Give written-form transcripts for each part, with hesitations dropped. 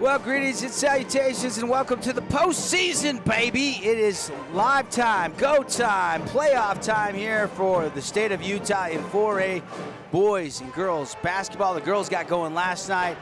Well, greetings and salutations, and welcome to the postseason, baby. It is live time, go time, playoff time here for the state of Utah in 4A boys and girls basketball. The girls got going last night,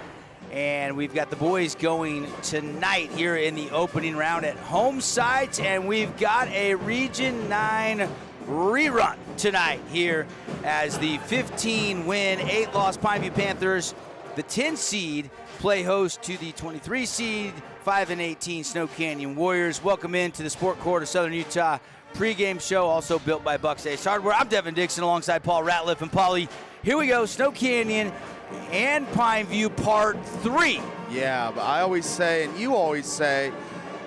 and we've got the boys going tonight here in the opening round at home site, and we've got a Region 9 rerun tonight here as the 15-win, 8-loss Pineview Panthers, the 10 seed, play host to the 23 seed, 5-18 Snow Canyon Warriors. Welcome into the Sport Court of Southern Utah pregame show, also built by Bucks Ace Hardware. I'm Devin Dixon alongside Paul Ratliff and Paulie. Here we go, Snow Canyon and Pineview Part 3. Yeah, but I always say, and you always say,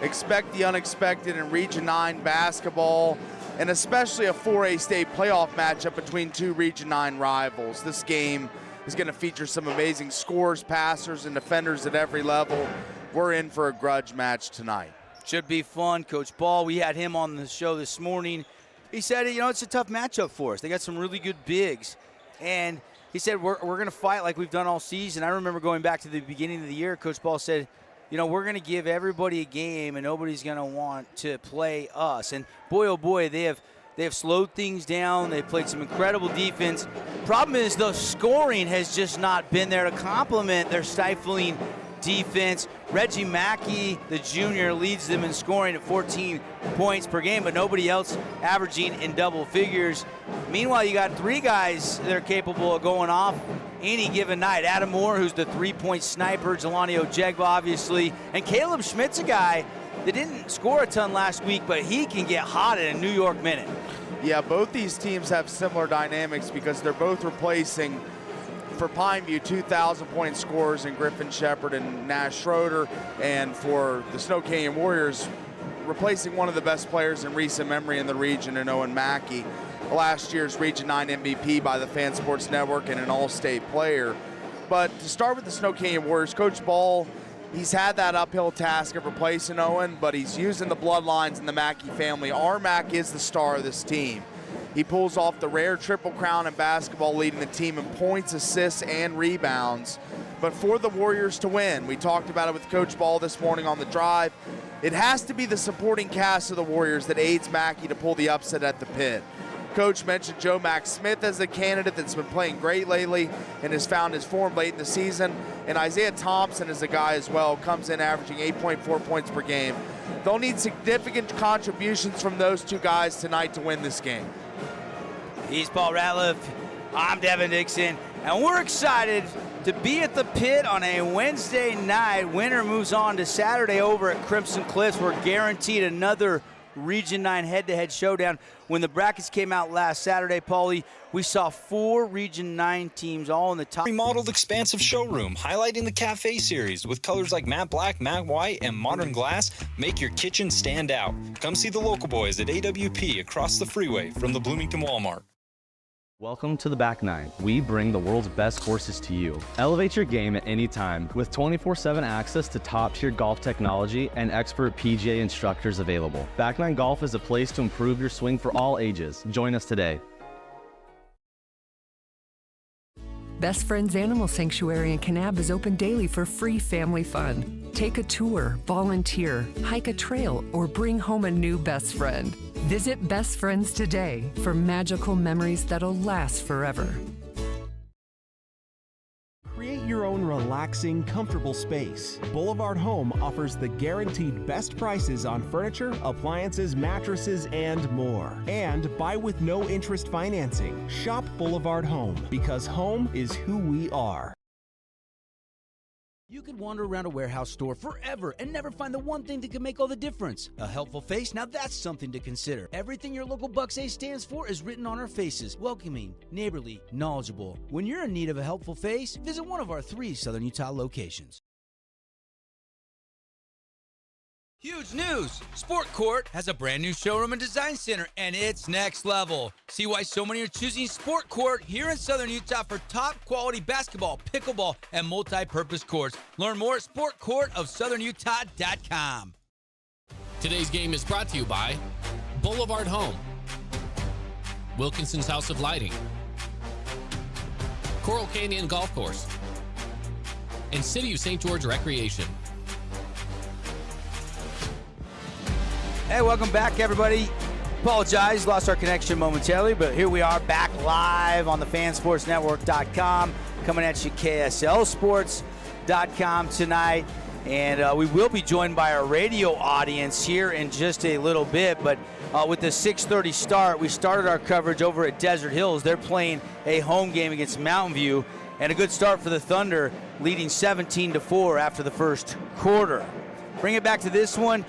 expect the unexpected in Region 9 basketball, and especially a 4A state playoff matchup between two Region 9 rivals. This game is going to feature some amazing scorers, passers, and defenders at every level. We're in for a grudge match tonight. Should be fun. Coach Ball, we had him on the show this morning. He said, you know, it's a tough matchup for us. They got some really good bigs. And he said, we're going to fight like we've done all season. I remember going back to the beginning of the year, Coach Ball said, you know, we're going to give everybody a game and nobody's going to want to play us. And boy, oh boy, they have slowed things down. They've played some incredible defense. Problem is the scoring has just not been there to complement their stifling defense. Reggie Mackey, the junior, leads them in scoring at 14 points per game, but nobody else averaging in double figures. Meanwhile, you got three guys that are capable of going off any given night. Adam Moore, who's the three-point sniper, Jelani Ojegba, obviously, and Caleb Schmidt's a guy that didn't score a ton last week, but he can get hot in a New York minute. Yeah, both these teams have similar dynamics because they're both replacing, for Pineview, 2,000-point scorers in Griffin Shepard and Nash Schroeder, and for the Snow Canyon Warriors, replacing one of the best players in recent memory in the region in Owen Mackey, last year's Region 9 MVP by the Fan Sports Network and an all-state player. But to start with the Snow Canyon Warriors, Coach Ball, he's had that uphill task of replacing Owen, but he's using the bloodlines in the Mackey family. Mack is the star of this team. He pulls off the rare triple crown in basketball, leading the team in points, assists, and rebounds. But for the Warriors to win, we talked about it with Coach Ball this morning on the drive, it has to be the supporting cast of the Warriors that aids Mackey to pull the upset at the pit. Coach mentioned Joe Mack Smith as a candidate that's been playing great lately and has found his form late in the season. And Isaiah Thompson is a guy as well, comes in averaging 8.4 points per game. They'll need significant contributions from those two guys tonight to win this game. He's Paul Ratliff. I'm Devin Dixon. And we're excited to be at the pit on a Wednesday night. Winner moves on to Saturday over at Crimson Cliffs. We're guaranteed another Region 9 head-to-head showdown. When the brackets came out last Saturday, Paulie, we saw 4 Region 9 teams all in the top. Remodeled expansive showroom highlighting the cafe series with colors like matte black, matte white, and modern glass make your kitchen stand out. Come see the local boys at AWP across the freeway from the Bloomington Walmart. Welcome to the Back Nine. We bring the world's best courses to you. Elevate your game at any time with 24/7 access to top-tier golf technology and expert PGA instructors available. Back Nine Golf is a place to improve your swing for all ages. Join us today. Best Friends Animal Sanctuary in Kanab is open daily for free family fun. Take a tour, volunteer, hike a trail, or bring home a new best friend. Visit Best Friends today for magical memories that'll last forever. Create your own relaxing, comfortable space. Boulevard Home offers the guaranteed best prices on furniture, appliances, mattresses, and more. And buy with no interest financing. Shop Boulevard Home, because home is who we are. You could wander around a warehouse store forever and never find the one thing that can make all the difference. A helpful face? Now that's something to consider. Everything your local Bucks Ace stands for is written on our faces. Welcoming, neighborly, knowledgeable. When you're in need of a helpful face, visit one of our 3 Southern Utah locations. Huge news! Sport Court has a brand new showroom and design center, and it's next level. See why so many are choosing Sport Court here in Southern Utah for top quality basketball, pickleball, and multi-purpose courts. Learn more at sportcourtofsouthernutah.com. Today's game is brought to you by Boulevard Home, Wilkinson's House of Lighting, Coral Canyon Golf Course, and City of St. George Recreation. Hey, welcome back, everybody. Apologize, lost our connection momentarily, but here we are back live on the fansportsnetwork.com, coming at you KSLsports.com tonight. And we will be joined by our radio audience here in just a little bit, but with the 6:30 start, we started our coverage over at Desert Hills. They're playing a home game against Mountain View, and a good start for the Thunder, leading 17-4 after the first quarter. Bring it back to this one.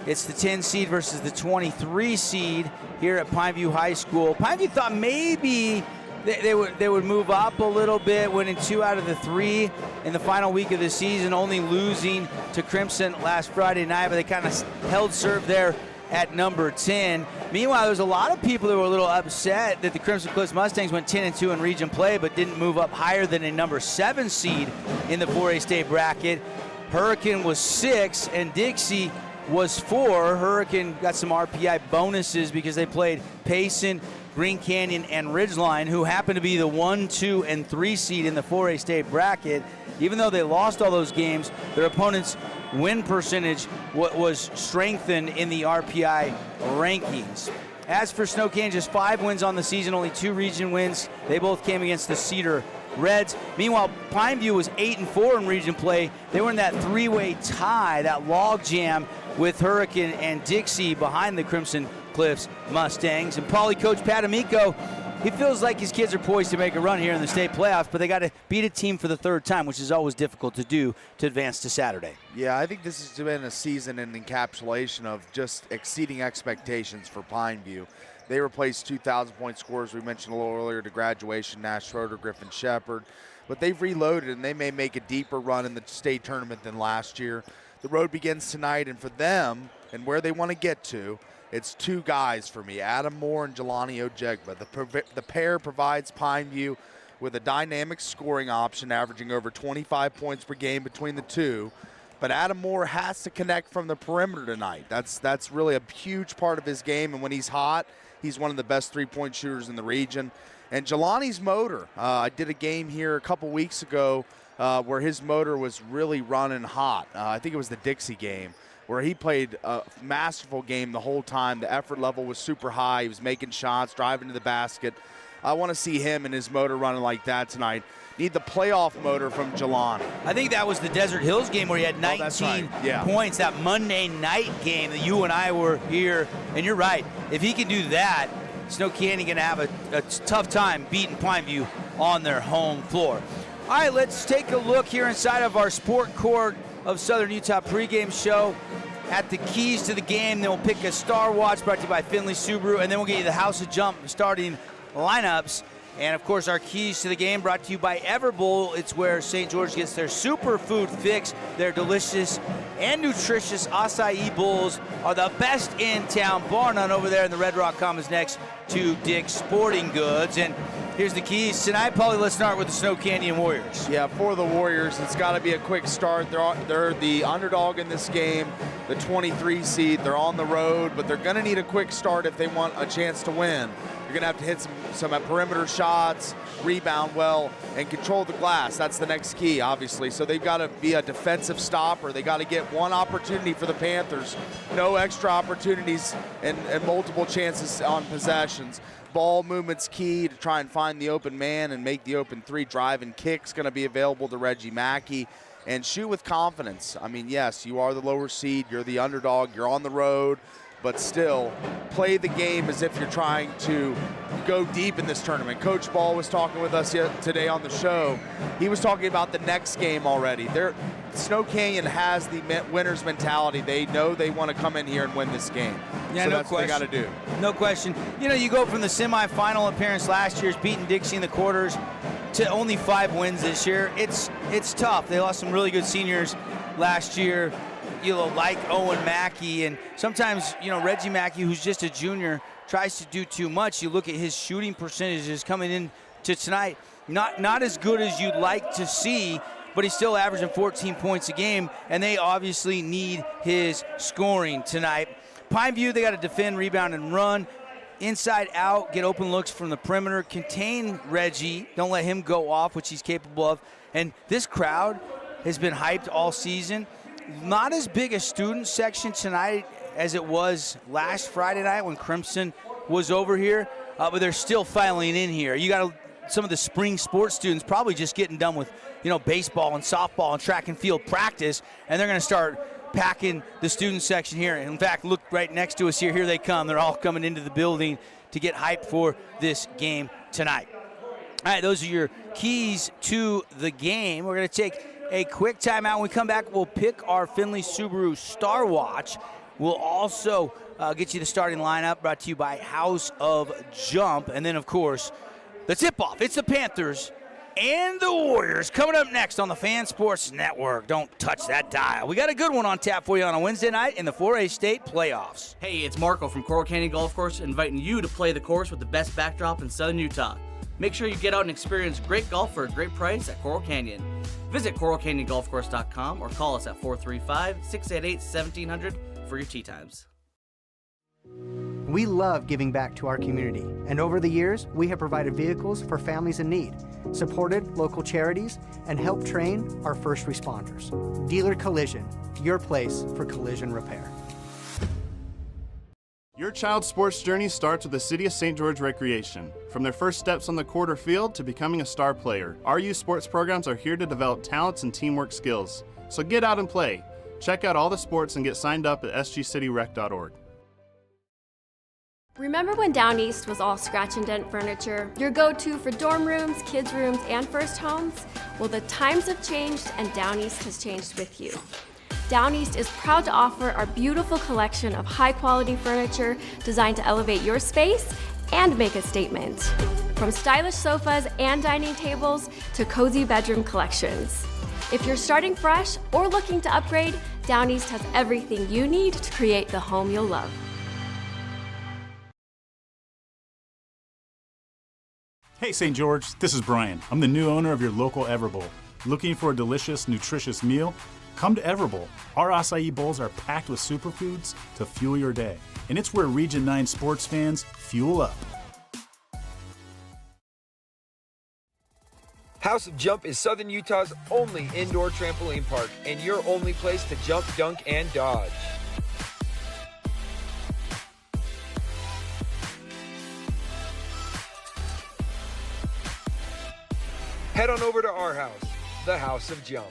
It's the 10 seed versus the 23 seed here at Pineview High School. Pineview thought maybe they would move up a little bit, winning 2 out of the 3 in the final week of the season, only losing to Crimson last Friday night, but they kind of held serve there at number 10. Meanwhile, there's a lot of people that were a little upset that the Crimson Cliffs Mustangs went 10-2 in region play, but didn't move up higher than a number 7 seed in the 4A state bracket. Hurricane was 6 and Dixie was 4. Hurricane got some RPI bonuses because they played Payson, Green Canyon, and Ridgeline, who happened to be the 1, 2, and 3 seed in the 4A state bracket. Even though they lost all those games, their opponents' win percentage was strengthened in the RPI rankings. As for Snow Canyon, just 5 wins on the season, only 2 region wins. They both came against the Cedar Reds. Meanwhile, Pineview was 8-4 in region play. They were in that 3-way tie, that log jam with Hurricane and Dixie behind the Crimson Cliffs Mustangs. And Poly coach Pat Amico, he feels like his kids are poised to make a run here in the state playoffs, but they got to beat a team for the 3rd time, which is always difficult to do to advance to Saturday. Yeah, I think this has been a season in encapsulation of just exceeding expectations for Pineview. They replaced 2,000-point scorers we mentioned a little earlier to graduation, Nash Schroeder, Griffin Shepard. But they've reloaded, and they may make a deeper run in the state tournament than last year. The road begins tonight, and for them and where they want to get to, it's 2 guys for me, Adam Moore and Jelani Ojegba. The pair provides Pineview with a dynamic scoring option, averaging over 25 points per game between the two. But Adam Moore has to connect from the perimeter tonight. That's really a huge part of his game, and when he's hot, he's one of the best 3-point shooters in the region. And Jelani's motor, I did a game here a couple weeks ago where his motor was really running hot. I think it was the Dixie game, where he played a masterful game the whole time. The effort level was super high. He was making shots, driving to the basket. I want to see him and his motor running like that tonight. Need the playoff motor from Jelani. I think that was the Desert Hills game where he had 19 points, that Monday night game that you and I were here. And you're right. If he can do that, Snow Canyon going to have a tough time beating Pineview on their home floor. All right, let's take a look here inside of our Sport Court of Southern Utah pregame show at the keys to the game. Then we'll pick a Star Watch brought to you by Finley Subaru, and then we'll get you the House of Jump starting lineups. And, of course, our keys to the game brought to you by Everbowl. It's where St. George gets their superfood fix. Their delicious and nutritious acai bowls are the best in town, bar none, over there in the Red Rock Commons next to Dick's Sporting Goods. And here's the keys tonight. Paulie, let's start with the Snow Canyon Warriors. Yeah, for the Warriors, it's got to be a quick start. They're the underdog in this game, the 23 seed. They're on the road, but they're going to need a quick start if they want a chance to win. You're going to have to hit some perimeter shots, rebound well, and control the glass. That's the next key, obviously. So they've got to be a defensive stopper. They got to get one opportunity for the Panthers. No extra opportunities and multiple chances on possessions. Ball movement's key to try and find the open man and make the open 3. Drive and kick's going to be available to Reggie Mackey. And shoot with confidence. I mean, yes, you are the lower seed. You're the underdog. You're on the road. But still, play the game as if you're trying to go deep in this tournament. Coach Ball was talking with us today on the show. He was talking about the next game already. Snow Canyon has the winner's mentality. They know they want to come in here and win this game. Yeah, so no that's question. what they got to do. No question. You know, you go from the semifinal appearance last year's beating Dixie in the quarters to only 5 wins this year. It's tough. They lost some really good seniors last year, like Owen Mackey, and sometimes, Reggie Mackey, who's just a junior, tries to do too much. You look at his shooting percentages coming in to tonight, not as good as you'd like to see, but he's still averaging 14 points a game, and they obviously need his scoring tonight. Pineview, they got to defend, rebound, and run. Inside out, get open looks from the perimeter, contain Reggie, don't let him go off, which he's capable of. And this crowd has been hyped all season. Not as big a student section tonight as it was last Friday night when Crimson was over here, but they're still filing in here. You got some of the spring sports students probably just getting done with, baseball and softball and track and field practice, and they're going to start packing the student section here. In fact, look right next to us here. Here they come. They're all coming into the building to get hyped for this game tonight. All right, those are your keys to the game. We're going to take a quick timeout. When we come back, we'll pick our Findlay Subaru Star Watch. We'll also get you the starting lineup, brought to you by House of Jump. And then, of course, the tip-off. It's the Panthers and the Warriors coming up next on the Fan Sports Network. Don't touch that dial. We got a good one on tap for you on a Wednesday night in the 4A state playoffs. Hey, it's Marco from Coral Canyon Golf Course inviting you to play the course with the best backdrop in southern Utah. Make sure you get out and experience great golf for a great price at Coral Canyon. Visit coralcanyongolfcourse.com or call us at 435-688-1700 for your tee times. We love giving back to our community, and over the years, we have provided vehicles for families in need, supported local charities, and helped train our first responders. Dealer Collision, your place for collision repair. Your child's sports journey starts with the City of St. George Recreation. From their first steps on the court or field to becoming a star player, our youth sports programs are here to develop talents and teamwork skills. So get out and play. Check out all the sports and get signed up at sgcityrec.org. Remember when Down East was all scratch and dent furniture? Your go-to for dorm rooms, kids' rooms, and first homes? Well, the times have changed and Down East has changed with you. Down East is proud to offer our beautiful collection of high-quality furniture designed to elevate your space and make a statement. From stylish sofas and dining tables to cozy bedroom collections. If you're starting fresh or looking to upgrade, Down East has everything you need to create the home you'll love. Hey St. George, this is Brian. I'm the new owner of your local Everbowl. Looking for a delicious, nutritious meal? Come to Everbowl. Our acai bowls are packed with superfoods to fuel your day. And it's where Region 9 sports fans fuel up. House of Jump is Southern Utah's only indoor trampoline park and your only place to jump, dunk, and dodge. Head on over to our house, the House of Jump.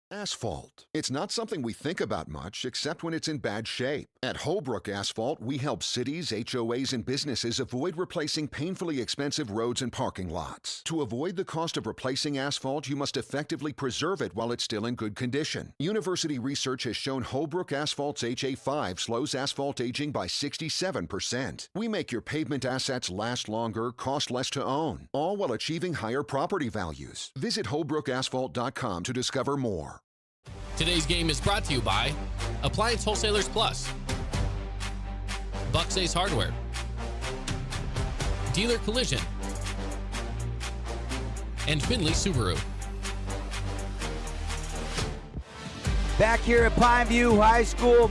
Asphalt. It's not something we think about much, except when it's in bad shape. At Holbrook Asphalt, we help cities, HOAs, and businesses avoid replacing painfully expensive roads and parking lots. To avoid the cost of replacing asphalt, you must effectively preserve it while it's still in good condition. University research has shown Holbrook Asphalt's HA5 slows asphalt aging by 67%. We make your pavement assets last longer, cost less to own, all while achieving higher property values. Visit holbrookasphalt.com to discover more. Today's game is brought to you by Appliance Wholesalers Plus, Bucks Ace Hardware, Dealer Collision, and Findlay Subaru. Back here at Pineview High School,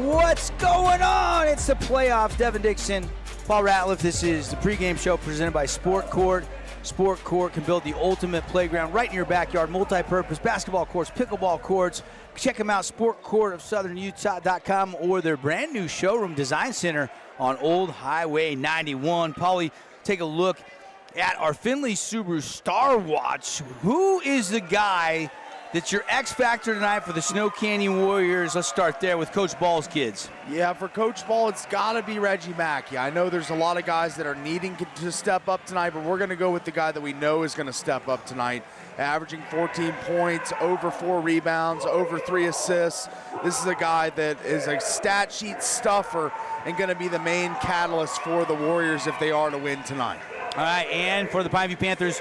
what's going on? It's the playoffs. Devin Dixon, Paul Ratliff. This is the pregame show presented by Sport Court. Sport Court can build the ultimate playground right in your backyard. Multi-purpose basketball courts, pickleball courts. Check them out, sportcourtofsouthernutah.com, or their brand new showroom design center on Old Highway 91. Paulie, take a look at our Findlay Subaru Star Watch. Who is the guy that's your X factor tonight for the Snow Canyon Warriors? Let's start there with Coach Ball's kids. Yeah, for Coach Ball, it's got to be Reggie Mackey. I know there's a lot of guys that are needing to step up tonight, but we're going to go with the guy that we know is going to step up tonight, averaging 14 points, over 4 rebounds, over 3 assists. This is a guy that is a stat sheet stuffer and going to be the main catalyst for the Warriors if they are to win tonight. All right, and for the Pineview Panthers,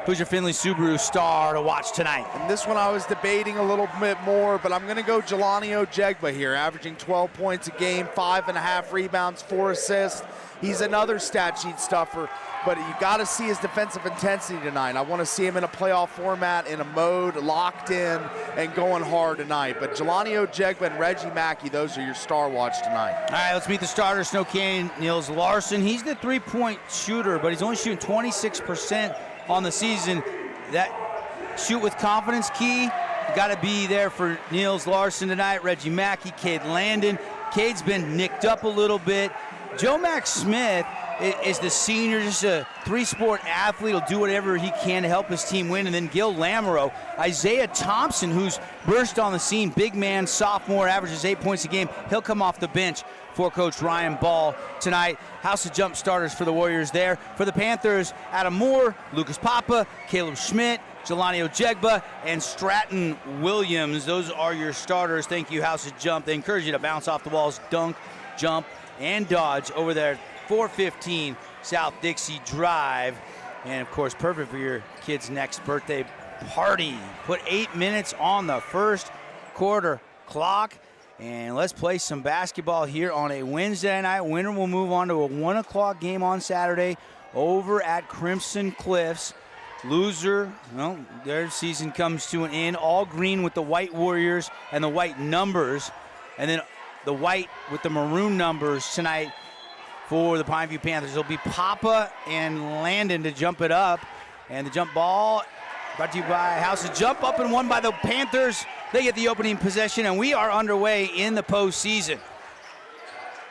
who's your Findlay Subaru star to watch tonight? And this one I was debating a little bit more, but I'm going to go Jelani Ojegba here, averaging 12 points a game, 5.5 rebounds, 4 assists. He's another stat sheet stuffer. but you got to see his defensive intensity tonight. I want to see him in a playoff format, in a mode, locked in, and going hard tonight. But Jelani Ojegba and Reggie Mackey, those are your star watch tonight. All right, let's meet the starter, Snow Canyon, Niels Larson. He's the three-point shooter, but he's only shooting 26% on the season. That shoot with confidence key. Got to be there for Niels Larson tonight. Reggie Mackey, Cade Landon. Cade's been nicked up a little bit. Joe Max Smith is the senior, just a three-sport athlete. He'll do whatever he can to help his team win. And then Gil Lamoureux, Isaiah Thompson, who's burst on the scene, big man, sophomore, averages 8 points a game. He'll come off the bench for Coach Ryan Ball tonight. House of Jump starters for the Warriors there. For the Panthers, Adam Moore, Lucas Papa, Caleb Schmidt, Jelani Ojegba, and Stratton Williams. Those are your starters. Thank you, House of Jump. They encourage you to bounce off the walls, dunk, jump, and dodge over there at 415 South Dixie Drive. And, of course, perfect for your kid's next birthday party. Put 8 minutes on the first quarter clock. And let's play some basketball here on a Wednesday night. Winner will move on to a 1 o'clock game on Saturday over at Crimson Cliffs. Loser, well, their season comes to an end. All green with the white Warriors and the white numbers. And then the white with the maroon numbers tonight for the Pineview Panthers. It'll be Papa and Landon to jump it up. And the jump ball brought to you by House of Jump, up and won by the Panthers. They get the opening possession, and we are underway in the postseason.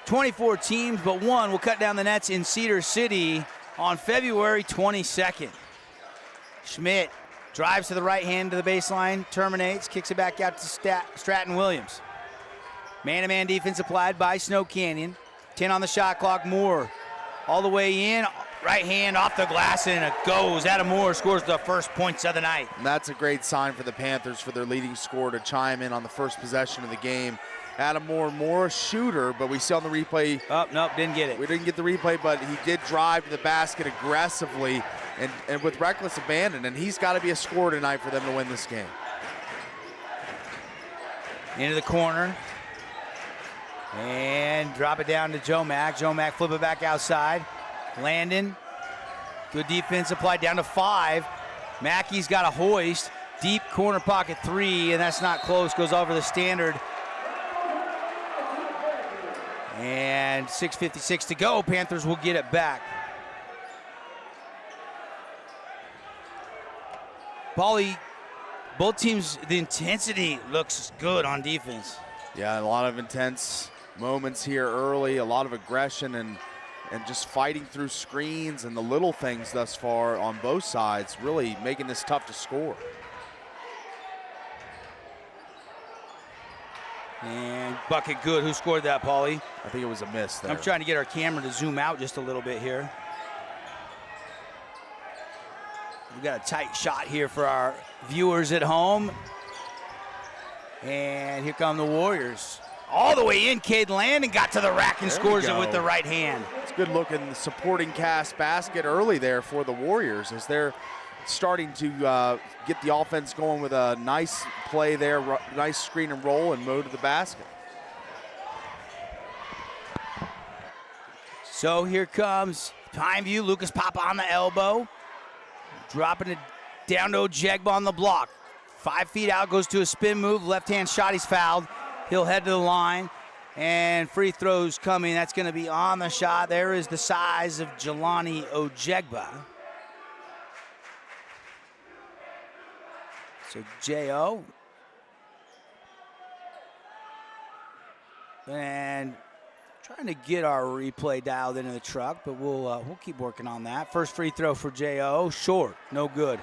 24 teams, but one will cut down the nets in Cedar City on February 22nd. Schmidt drives to the right hand to the baseline, terminates, kicks it back out to Stratton Williams. Man-to-man defense applied by Snow Canyon. 10 on the shot clock. Moore all the way in, right hand off the glass, and it goes. Adam Moore scores the first points of the night. And that's a great sign for the Panthers, for their leading scorer to chime in on the first possession of the game. Adam Moore, more a shooter, but we see on the replay. Oh, nope, didn't get it. We didn't get the replay, but he did drive to the basket aggressively and with reckless abandon, and he's got to be a scorer tonight for them to win this game. Into the corner. And drop it down to Joe Mack. Joe Mack flip it back outside. Landon, good defense applied down to 5. Mackey's got a hoist. Deep corner pocket 3, and that's not close. Goes over the standard. And 6:56 to go. Panthers will get it back. Paulie, both teams, the intensity looks good on defense. Yeah, a lot of intense moments here early, a lot of aggression and just fighting through screens and the little things thus far on both sides, really making this tough to score. And bucket good. Who scored that, Paulie? I think it was a miss there. I'm trying to get our camera to zoom out just a little bit here. We got a tight shot here for our viewers at home. And here come the Warriors. All the way in, Cade Landon got to the rack and scores it with the right hand. It's good looking supporting cast basket early there for the Warriors as they're starting to get the offense going with a nice play there, nice screen and roll and move to the basket. So here comes Pineview. Lucas Papa on the elbow. Dropping it down to Ojegba on the block. 5 feet out, goes to a spin move. Left-hand shot, he's fouled. He'll head to the line. And free throws coming. That's going to be on the shot. There is the size of Jelani Ojegba. So J.O. And trying to get our replay dialed into the truck, but we'll keep working on that. First free throw for J.O. Short, no good.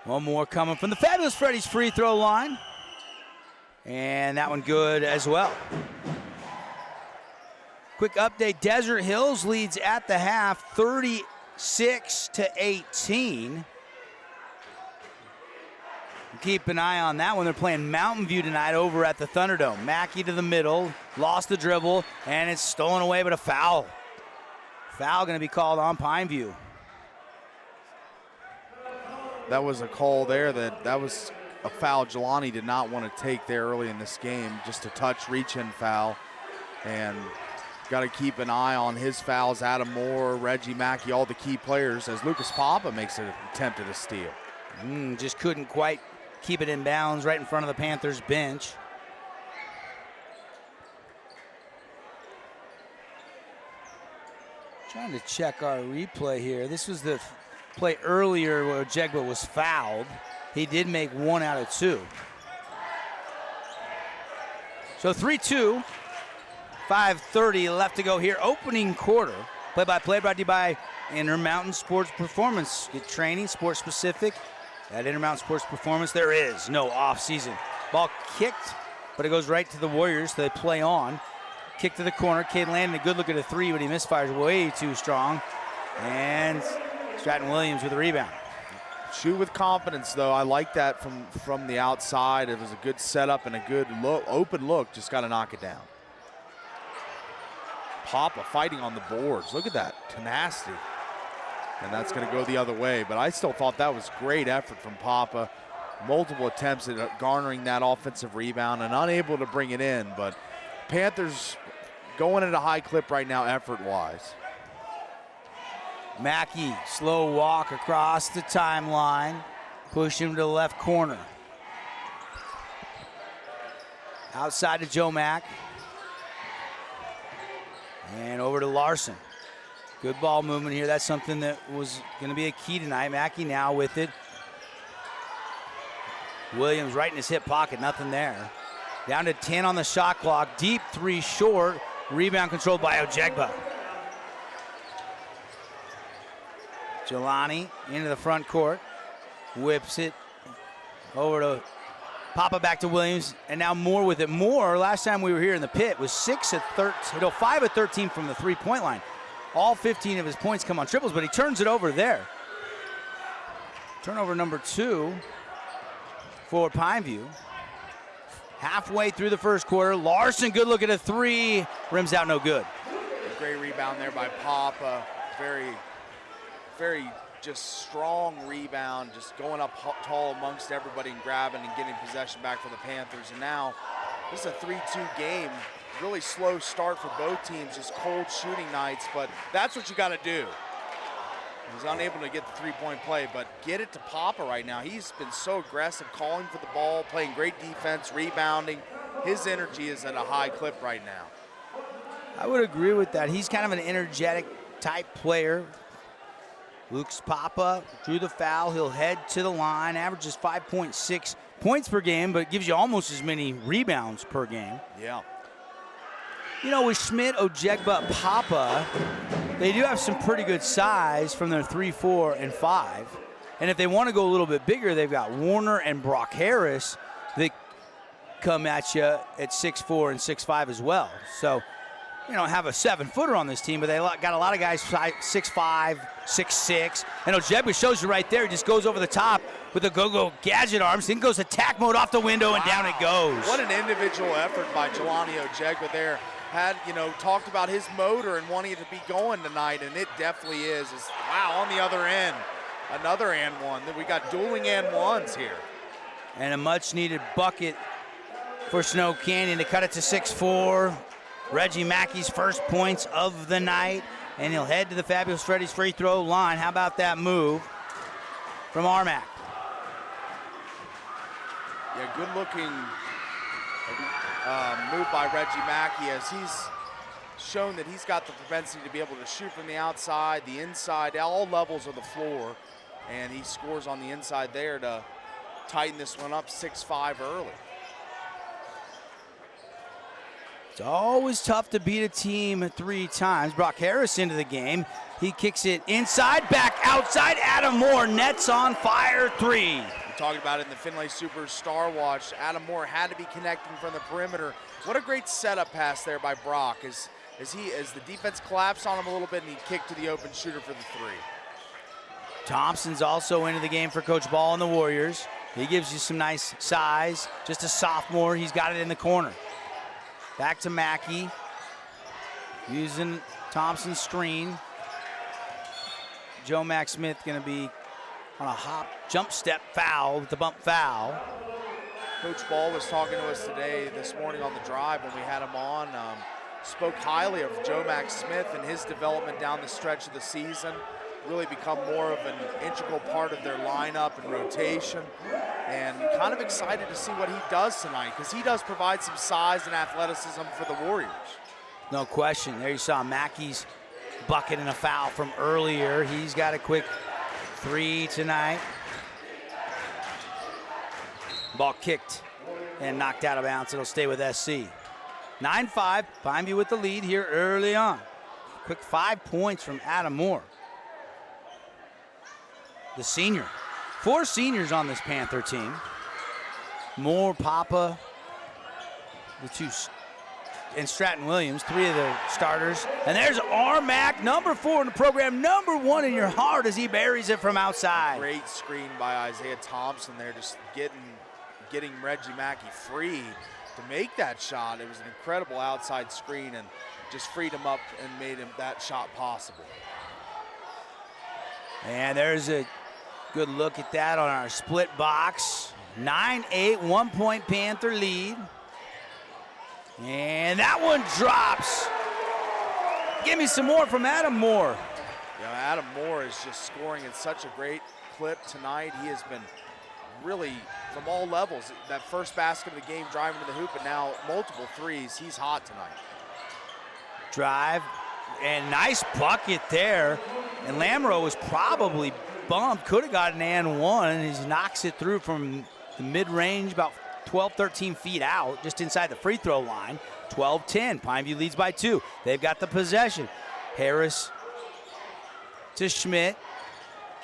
One more coming from the Fabulous Freddy's free throw line. And that one good as well. Quick update, Desert Hills leads at the half 36-18. Keep an eye on that one. They're playing Mountain View tonight over at the Thunderdome. Mackey to the middle, lost the dribble, and it's stolen away, but a foul. Foul going to be called on Pineview. That was a call there that was a foul Jelani did not want to take there early in this game, just a touch reach-in foul. And got to keep an eye on his fouls, Adam Moore, Reggie Mackey, all the key players, as Lucas Papa makes an attempt at a steal. Just couldn't quite keep it in bounds right in front of the Panthers bench. Trying to check our replay here. This was the play earlier where Ojegba was fouled. He did make 1 out of 2. So 3-2, 5:30 left to go here. Opening quarter. Play-by-play brought to you by Intermountain Sports Performance. Get training, sports specific. At Intermountain Sports Performance, there is no off-season. Ball kicked, but it goes right to the Warriors, so they play on. Kick to the corner. Cade landed a good look at a 3, but he misfires way too strong. And Stratton Williams with a rebound. Shoot with confidence, though. I like that from the outside. It was a good setup and a good look, open look. Just got to knock it down. Papa fighting on the boards. Look at that tenacity. And that's going to go the other way. But I still thought that was great effort from Papa. Multiple attempts at garnering that offensive rebound and unable to bring it in. But Panthers going at a high clip right now effort-wise. Mackey, slow walk across the timeline. Push him to the left corner. Outside to Joe Mack. And over to Larson. Good ball movement here. That's something that was going to be a key tonight. Mackey now with it. Williams right in his hip pocket, nothing there. Down to 10 on the shot clock. Deep 3 short. Rebound controlled by Ojegba. Jelani into the front court. Whips it over to Papa, back to Williams, and now Moore with it. Moore, last time we were here in the pit, was 5 of 13 from the three-point line. All 15 of his points come on triples, but he turns it over there. Turnover number 2 for Pineview. Halfway through the first quarter, Larson, good look at a 3, rims out no good. A great rebound there by Papa. Very just strong rebound, just going up tall amongst everybody and grabbing and getting possession back for the Panthers. And now this is a 3-2 game. Really slow start for both teams, just cold shooting nights, but that's what you got to do. He's unable to get the three-point play, but get it to Papa right now. He's been so aggressive, calling for the ball, playing great defense, rebounding. His energy is at a high clip right now. I would agree with that. He's kind of an energetic type player. Lucas Papa drew the foul. He'll head to the line, averages 5.6 points per game, but gives you almost as many rebounds per game. Yeah. You know, with Schmidt, Ojegba, Papa, they do have some pretty good size from their 3, 4, and 5. And if they want to go a little bit bigger, they've got Warner and Brock Harris that come at you at 6'4" and 6'5" as well. So, you know, have a 7-footer on this team, but they got a lot of guys 6'5", 6'6", and Ojegba shows you right there. He just goes over the top with the go-go gadget arms, then goes attack mode off the window, and down it goes. What an individual effort by Jelani Ojegba there. Had, you know, talked about his motor and wanting it to be going tonight, and it definitely is. Wow, on the other end, another and one. We got dueling and ones here. And a much-needed bucket for Snow Canyon to cut it to 6-4. Reggie Mackey's first points of the night, and he'll head to the Fabulous Freddy's free throw line. How about that move from Armack? Yeah, good-looking move by Reggie Mackey, as he's shown that he's got the propensity to be able to shoot from the outside, the inside, all levels of the floor, and he scores on the inside there to tighten this one up 6-5 early. It's always tough to beat a team 3 times. Brock Harris into the game. He kicks it inside, back outside. Adam Moore nets on fire 3. We talked about it in the Finlay Super Star Watch. Adam Moore had to be connecting from the perimeter. What a great setup pass there by Brock as the defense collapsed on him a little bit and he kicked to the open shooter for the 3. Thompson's also into the game for Coach Ball and the Warriors. He gives you some nice size. Just a sophomore. He's got it in the corner. Back to Mackey, using Thompson's screen. Joe Mack Smith going to be on a hop, jump step foul with the bump foul. Coach Ball was talking to us this morning on the drive when we had him on. Spoke highly of Joe Max Smith and his development down the stretch of the season. Really become more of an integral part of their lineup and rotation. And kind of excited to see what he does tonight, because he does provide some size and athleticism for the Warriors. No question. There you saw Mackey's bucket and a foul from earlier. He's got a quick 3 tonight. Ball kicked and knocked out of bounds. It'll stay with SC. 9-5, Pineview with the lead here early on. Quick 5 points from Adam Moore, the senior. 4 seniors on this Panther team. Moore, Papa, the 2, and Stratton Williams, 3 of the starters. And there's Armack, number 4 in the program, number 1 in your heart as he buries it from outside. Great screen by Isaiah Thompson there, just getting Reggie Mackey free to make that shot. It was an incredible outside screen and just freed him up and made that shot possible. And there's a good look at that on our split box. 9-8, 1-point Panther lead. And that one drops. Give me some more from Adam Moore. Yeah, Adam Moore is just scoring at such a great clip tonight. He has been really, from all levels, that first basket of the game driving to the hoop, and now multiple threes. He's hot tonight. Drive, and nice bucket there. And Lamoureux was probably bumped, could have got an and one, and he knocks it through from the mid-range, about 12, 13 feet out, just inside the free throw line. 12-10, Pineview leads by 2. They've got the possession. Harris to Schmidt.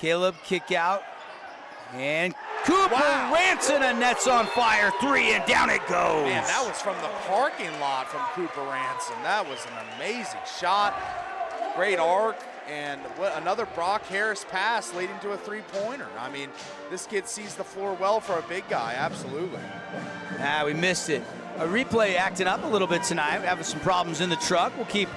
Caleb kick out. And Cooper Ranson, and net's on fire. 3, and down it goes. Man, that was from the parking lot from Cooper Ranson. That was an amazing shot. Great arc, and another Brock Harris pass leading to a 3-pointer. I mean, this kid sees the floor well for a big guy, absolutely. We missed it. A replay acting up a little bit tonight. We're having some problems in the truck. We'll keep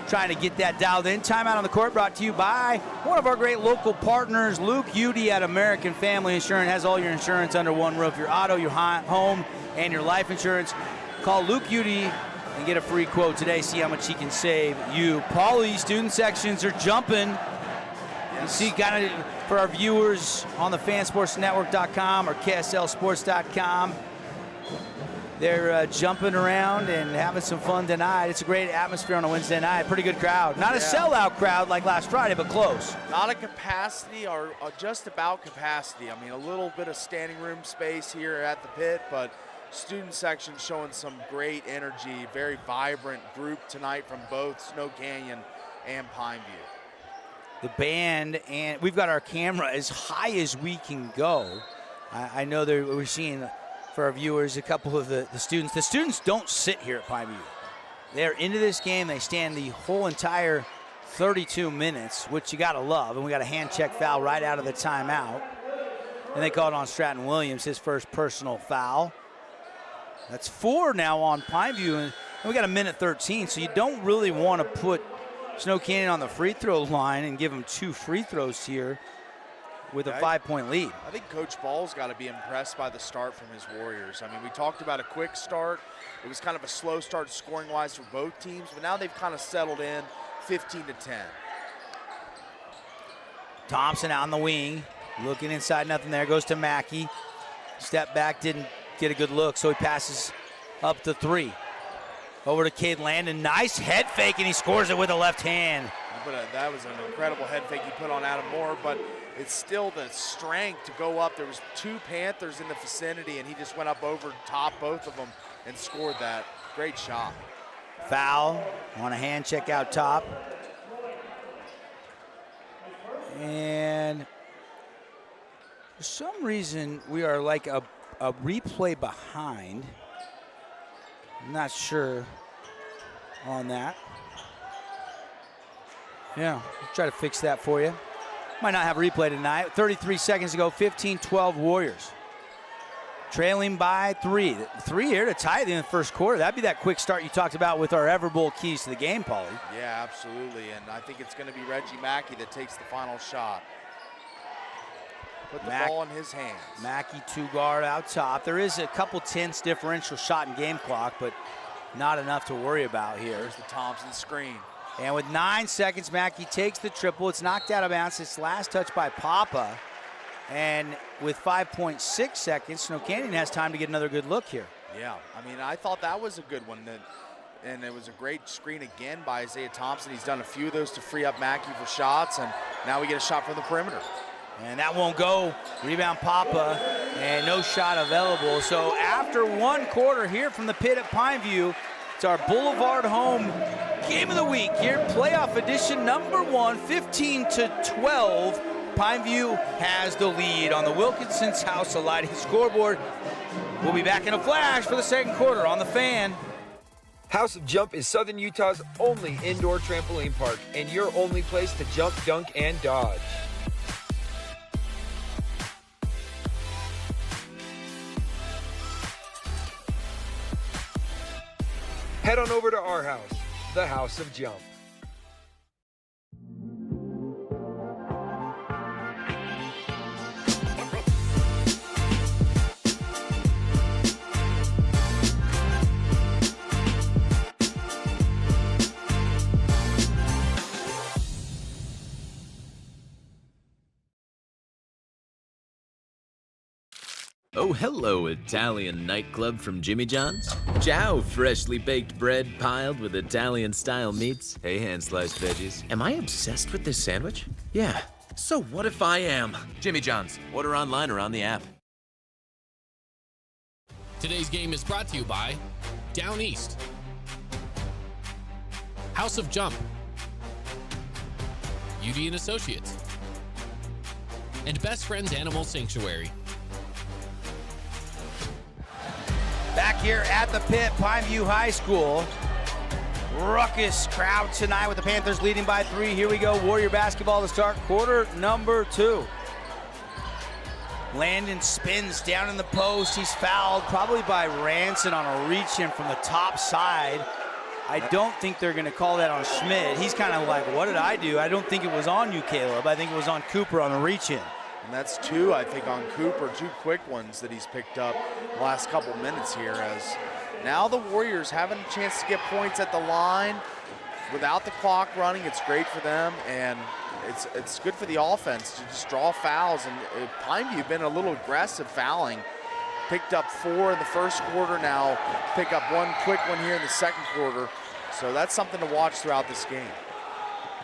trying to get that dialed in. Timeout on the court brought to you by one of our great local partners, Luke Udy at American Family Insurance. Has all your insurance under one roof, your auto, your home, and your life insurance. Call Luke Udy and get a free quote today. See how much he can save you. Paulie, student sections are jumping. Yes. You see, kind of for our viewers on the fansportsnetwork.com or KSLsports.com, they're jumping around and having some fun tonight. It's a great atmosphere on a Wednesday night. Pretty good crowd. Not a sellout crowd like last Friday, but close. Not a capacity, or just about capacity. I mean, a little bit of standing room space here at the pit, but student section showing some great energy. Very vibrant group tonight from both Snow Canyon and Pineview. The band, and we've got our camera as high as we can go. I know that we're seeing, for our viewers, a couple of the students. The students don't sit here at Pineview. They're into this game. They stand the whole entire 32 minutes, which you got to love. And we got a hand check foul right out of the timeout. And they called on Stratton Williams, his first personal foul. That's 4 now on Pineview. And we got a minute 13, so you don't really want to put Snow Canyon on the free throw line and give them 2 free throws here with a 5-point lead. I think Coach Ball's got to be impressed by the start from his Warriors. I mean, we talked about a quick start. It was kind of a slow start scoring-wise for both teams, but now they've kind of settled in 15-10. Thompson out on the wing, looking inside, nothing there. Goes to Mackey. Step back, didn't get a good look, so he passes up to 3. Over to Cade Landon. Nice head fake, and he scores it with a left hand. That was an incredible head fake he put on Adam Moore, but it's still the strength to go up. There was 2 Panthers in the vicinity, and he just went up over top both of them and scored that. Great shot. Foul on a hand check out top. And for some reason, we are like a replay behind. I'm not sure on that. Yeah, we'll try to fix that for you. Might not have a replay tonight. 33 seconds to go, 15-12 Warriors. Trailing by 3. 3 here to tie it in the first quarter. That'd be that quick start you talked about with our Everbowl keys to the game, Paulie. Yeah, absolutely. And I think it's going to be Reggie Mackey that takes the final shot. put the ball in his hands. Mackey 2-guard out top. There is a couple tenths differential shot and game clock, but not enough to worry about here. There's the Thompson screen. And with 9 seconds, Mackey takes the triple. It's knocked out of bounds. It's last touch by Papa. And with 5.6 seconds, Snow Canyon has time to get another good look here. Yeah, I mean, I thought that was a good one. And it was a great screen again by Isaiah Thompson. He's done a few of those to free up Mackey for shots, and now we get a shot from the perimeter. And that won't go. Rebound Papa, and no shot available. So after one quarter here from the pit at Pineview, it's our Boulevard home game of the week here, playoff edition number 1, 15-12. Pineview has the lead on the Wilkinson's House of Lighting scoreboard. We'll be back in a flash for the second quarter on The Fan. House of Jump is Southern Utah's only indoor trampoline park and your only place to jump, dunk, and dodge. Head on over to our house, the House of Jump. Oh, hello, Italian nightclub from Jimmy John's. Ciao, freshly baked bread piled with Italian-style meats. Hey, hand-sliced veggies. Am I obsessed with this sandwich? Yeah. So what if I am? Jimmy John's. Order online or on the app. Today's game is brought to you by Down East, House of Jump, UD & Associates, and Best Friends Animal Sanctuary. Back here at the pit, Pineview High School. Ruckus crowd tonight with the Panthers leading by 3. Here we go, Warrior basketball to start quarter number 2. Landon spins down in the post. He's fouled probably by Ranson on a reach-in from the top side. I don't think they're going to call that on Schmidt. He's kind of like, what did I do? I don't think it was on you, Caleb. I think it was on Cooper on a reach-in. And that's 2, I think, on Cooper, 2 quick ones that he's picked up the last couple minutes here, as now the Warriors having a chance to get points at the line without the clock running. It's great for them, and it's good for the offense to just draw fouls. And Pineview been a little aggressive fouling. Picked up 4 in the first quarter now, pick up 1 quick one here in the second quarter. So that's something to watch throughout this game.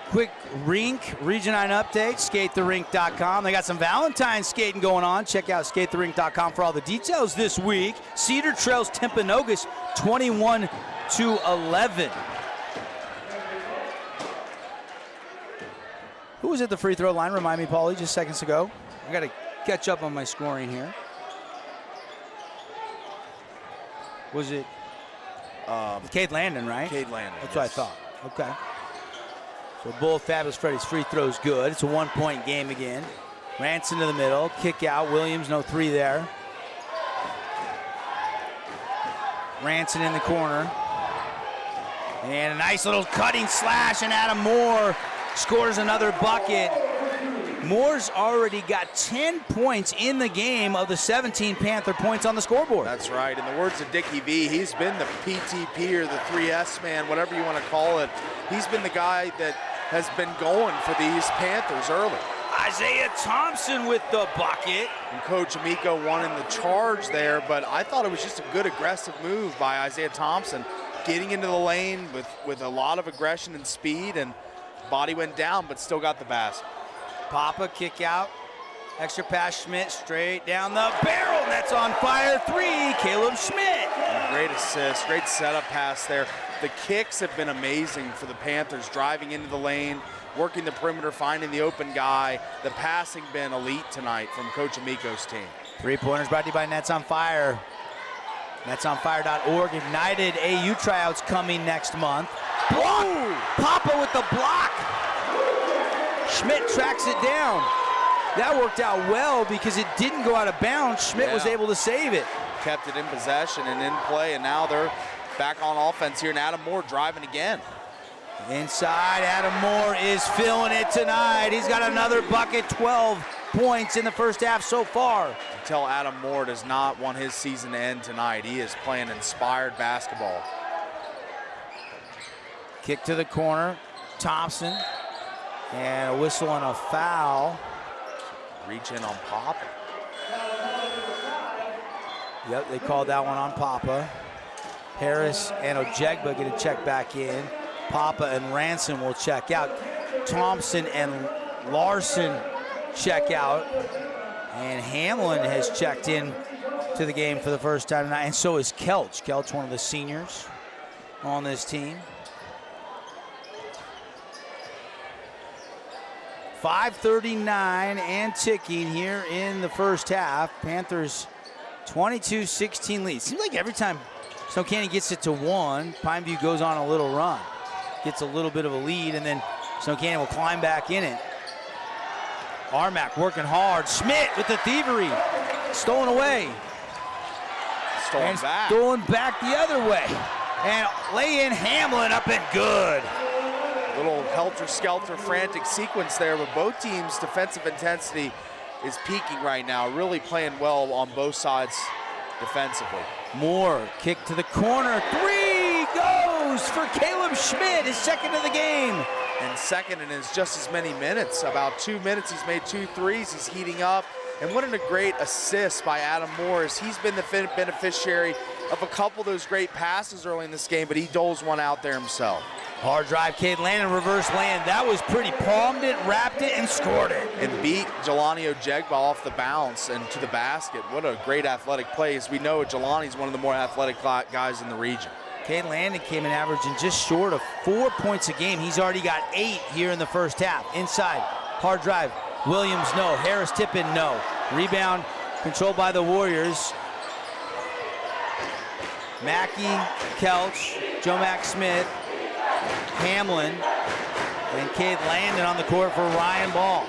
Quick rink, Region 9 update, skatetherink.com. They got some Valentine's skating going on. Check out skatetherink.com for all the details this week. Cedar Trails Timpanogos 21-11. Who was at the free throw line? Remind me, Paulie, just seconds ago. I got to catch up on my scoring here. Was it Cade Landon, right? Cade Landon. That's what I thought. Okay. So both Fabulous Freddy's free throws good. It's a 1-point game again. Ranson to the middle, kick out. Williams, no 3 there. Ranson in the corner. And a nice little cutting slash, and Adam Moore scores another bucket. Moore's already got 10 points in the game of the 17 Panther points on the scoreboard. That's right. In the words of Dickie V, he's been the PTP or the 3S man, whatever you want to call it. He's been the guy that has been going for these Panthers early. Isaiah Thompson with the bucket. And Coach Amico won in the charge there, but I thought it was just a good aggressive move by Isaiah Thompson, getting into the lane with a lot of aggression and speed, and body went down, but still got the basket. Papa kick out. Extra pass, Schmidt straight down the barrel. That's on fire. 3, Caleb Schmidt. Great assist, great setup pass there. The kicks have been amazing for the Panthers, driving into the lane, working the perimeter, finding the open guy. The passing been elite tonight from Coach Amico's team. 3-pointers brought to you by Nets on Fire. NetsOnFire.org. Ignited AU tryouts coming next month. Block! Papa with the block. Schmidt tracks it down. That worked out well because it didn't go out of bounds. Schmidt was able to save it. Kept it in possession and in play, and now they're back on offense here, and Adam Moore driving again. Inside, Adam Moore is filling it tonight. He's got another bucket, 12 points in the first half so far. Until Adam Moore does not want his season to end tonight. He is playing inspired basketball. Kick to the corner, Thompson, and a whistle and a foul. Reach in on Papa. Yep, they called that one on Papa. Harris and Ojegba get a check back in. Papa and Ransom will check out. Thompson and Larson check out. And Hamlin has checked in to the game for the first time tonight, and so is Kelch. Kelch, one of the seniors on this team. 5:39 and ticking here in the first half. Panthers 22-16 lead. Seems like every time Snow Canyon gets it to 1, Pineview goes on a little run. Gets a little bit of a lead, and then Snow Canyon will climb back in it. Armack working hard. Schmidt with the thievery. Stolen away. Stolen back. Stolen back the other way. And lay in Hamlin up and good. Little helter-skelter frantic sequence there, but both teams' defensive intensity is peaking right now, really playing well on both sides defensively. Moore, kick to the corner. 3 goes for Caleb Schmidt, his second of the game. And second in his just as many minutes. About 2 minutes, he's made 2 threes. He's heating up. And what a great assist by Adam Morris. He's been the beneficiary of a couple of those great passes early in this game, but he doles one out there himself. Hard drive, Cade Landon, reverse land. That was pretty. Palmed it, wrapped it, and scored it. And beat Jelani Ojegba off the bounce and to the basket. What a great athletic play. As we know, Jelani's one of the more athletic guys in the region. Cade Landon came in averaging just short of 4 points a game. He's already got 8 here in the first half. Inside, hard drive. Williams, no. Harris Tippin, no. Rebound controlled by the Warriors. Mackey, Kelch, Joe Mack Smith, Hamlin, and Cade Landon on the court for Ryan Ball.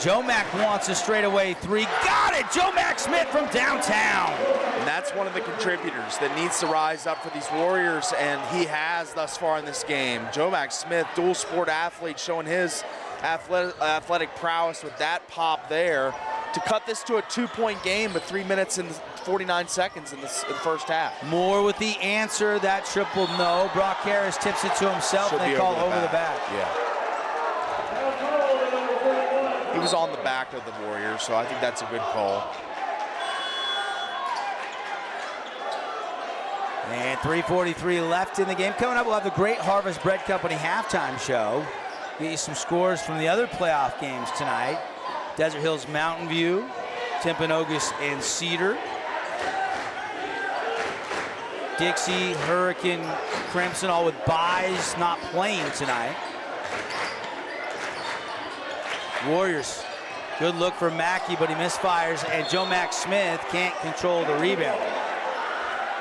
Joe Mack wants a straightaway 3. Got it! Joe Mack Smith from downtown. And that's one of the contributors that needs to rise up for these Warriors, and he has thus far in this game. Joe Mack Smith, dual sport athlete, showing his athletic prowess with that pop there to cut this to a 2-point game with 3 minutes and 49 seconds in the first half. Moore with the answer. That triple, no. Brock Harris tips it to himself. Should They call over the back. Yeah. He was on the back of the Warriors, so I think that's a good call. And 3:43 left in the game. Coming up, we'll have the Great Harvest Bread Company halftime show. Get you some scores from the other playoff games tonight. Desert Hills Mountain View, Timpanogos and Cedar. Dixie, Hurricane, Crimson, all with byes, not playing tonight. Warriors, good look for Mackey, but he misfires, and Joe Mack Smith can't control the rebound.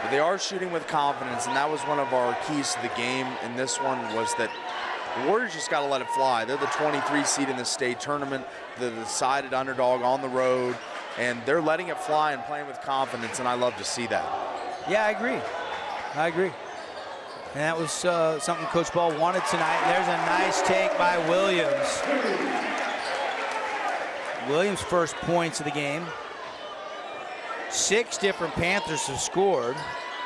But they are shooting with confidence, and that was one of our keys to the game in this one, was that the Warriors just got to let it fly. They're the 23 seed in the state tournament, the decided underdog on the road, and they're letting it fly and playing with confidence, and I love to see that. Yeah, I agree. And that was something Coach Ball wanted tonight. There's a nice take by Williams. Williams' first points of the game. 6 different Panthers have scored.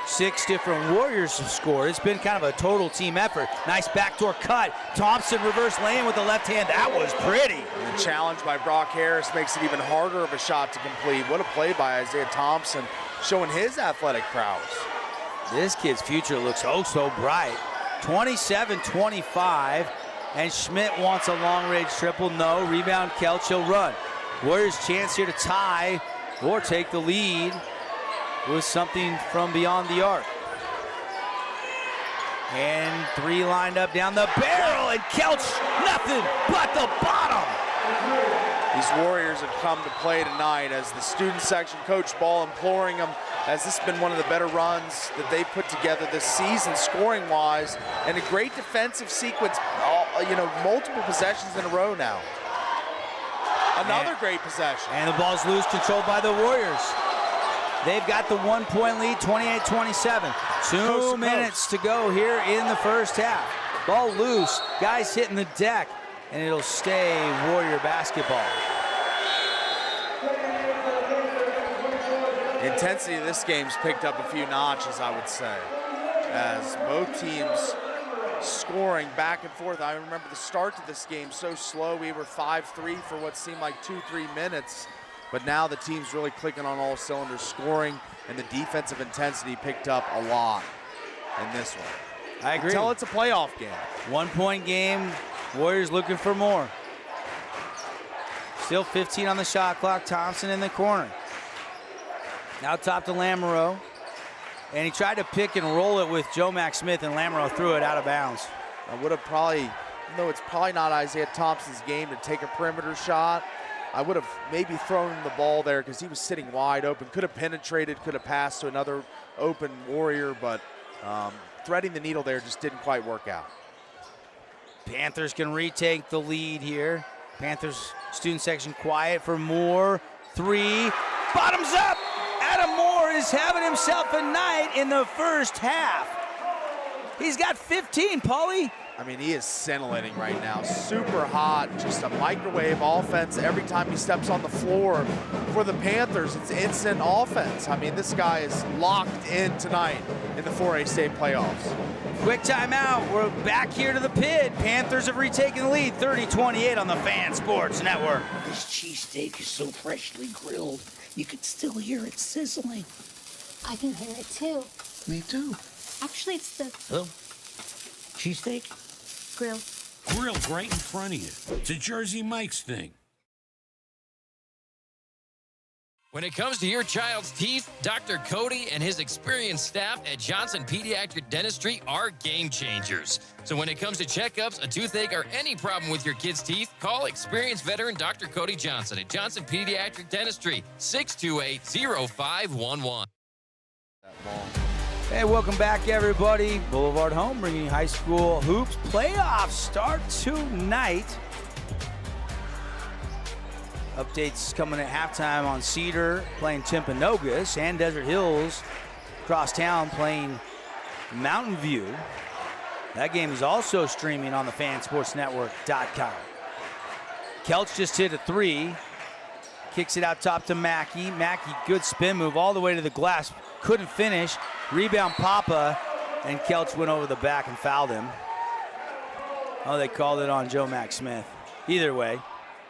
6 different Warriors have scored. It's been kind of a total team effort. Nice backdoor cut. Thompson reverse lane with the left hand. That was pretty. And the challenge by Brock Harris makes it even harder of a shot to complete. What a play by Isaiah Thompson, showing his athletic prowess. This kid's future looks oh so bright. 27-25, and Schmidt wants a long-range triple. No, rebound, Kelch, he'll run. Warriors chance here to tie or take the lead with something from beyond the arc. And 3 lined up down the barrel, and Kelch, nothing but the bottom. These Warriors have come to play tonight as the student section, Coach Ball imploring them, as this has been one of the better runs that they've put together this season, scoring-wise, and a great defensive sequence, multiple possessions in a row now. Another great possession. And the ball's loose, controlled by the Warriors. They've got the 1-point lead, 28-27. 2 minutes to go here in the first half. Ball loose, guys hitting the deck. and it'll stay Warrior basketball. The intensity of this game's picked up a few notches, I would say, as both teams scoring back and forth. I remember the start to this game so slow. We were 5-3 for what seemed like 2-3 minutes, but now the team's really clicking on all cylinders, scoring, and the defensive intensity picked up a lot in this one. I agree. Until it's a playoff game. 1 point game, Warriors looking for more. Still 15 on the shot clock, Thompson in the corner. Now top to Lamoureux. And he tried to pick and roll it with Joe Max Smith, and Lamoureux threw it out of bounds. I would have probably, even though it's probably not Isaiah Thompson's game to take a perimeter shot, I would have maybe thrown him the ball there because he was sitting wide open. Could have penetrated, could have passed to another open Warrior, but threading the needle there just didn't quite work out. Panthers can retake the lead here. Panthers student section quiet for Moore. 3, bottoms up! Adam Moore is having himself a night in the first half. He's got 15, Paulie. I mean, he is scintillating right now. Super hot, just a microwave offense. Every time he steps on the floor for the Panthers, it's instant offense. I mean, this guy is locked in tonight in the 4A state playoffs. Quick timeout. We're back here to the pit. Panthers have retaken the lead, 30-28 on the Fan Sports Network. This cheesesteak is so freshly grilled, you can still hear it sizzling. I can hear it too. Me too. Actually, it's the Hello? Cheesesteak? grill. Grilled right in front of you. It's a Jersey Mike's thing. When it comes to your child's teeth, Dr. Cody and his experienced staff at Johnson Pediatric Dentistry are game changers. So when it comes to checkups, a toothache, or any problem with your kid's teeth, call experienced veteran Dr. Cody Johnson at Johnson Pediatric Dentistry, 628-0511. Hey, welcome back, everybody. Boulevard Home bringing you high school hoops. Playoffs start tonight. Updates coming at halftime on Cedar playing Timpanogos, and Desert Hills across town playing Mountain View. That game is also streaming on the fansportsnetwork.com. Kelch just hit a 3. Kicks it out top to Mackey. Mackey, good spin move all the way to the glass. Couldn't finish. Rebound Papa, and Kelch went over the back and fouled him. Oh, they called it on Joe Max Smith. Either way,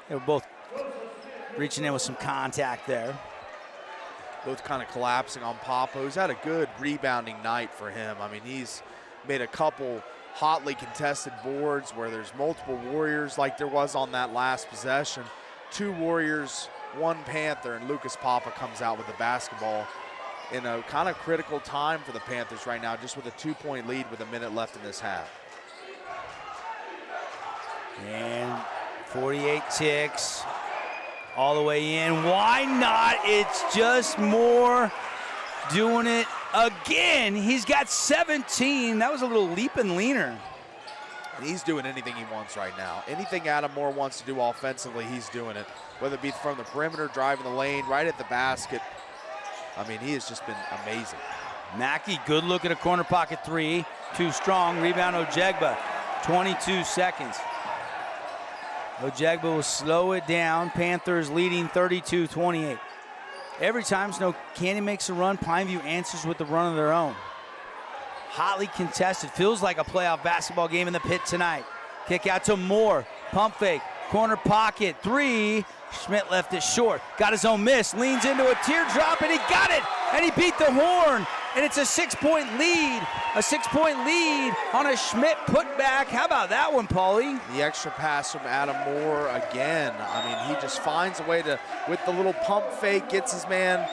they were both reaching in with some contact there. Both kind of collapsing on Papa, who's had a good rebounding night for him. I mean, he's made a couple hotly contested boards where there's multiple Warriors like there was on that last possession. 2 Warriors, 1 Panther, and Lucas Papa comes out with the basketball in a kind of critical time for the Panthers right now, just with a 2-point lead with a minute left in this half. And 48 ticks all the way in. Why not? It's just Moore doing it again. He's got 17. That was a little leap and leaner. And he's doing anything he wants right now. Anything Adam Moore wants to do offensively, he's doing it. Whether it be from the perimeter, driving the lane, right at the basket. I mean, he has just been amazing. Mackey, good look at a corner pocket 3. Too strong. Rebound Ojegba. 22 seconds. Ojegba will slow it down. Panthers leading 32-28. Every time Snow Canyon makes a run, Pineview answers with the run of their own. Hotly contested. Feels like a playoff basketball game in the pit tonight. Kick out to Moore. Pump fake. Corner pocket 3. Schmidt left it short. Got his own miss. Leans into a teardrop, and he got it. And he beat the horn. And it's a 6-point lead. A 6-point lead on a Schmidt putback. How about that one, Paulie? The extra pass from Adam Moore again. I mean, he just finds a way to, with the little pump fake, gets his man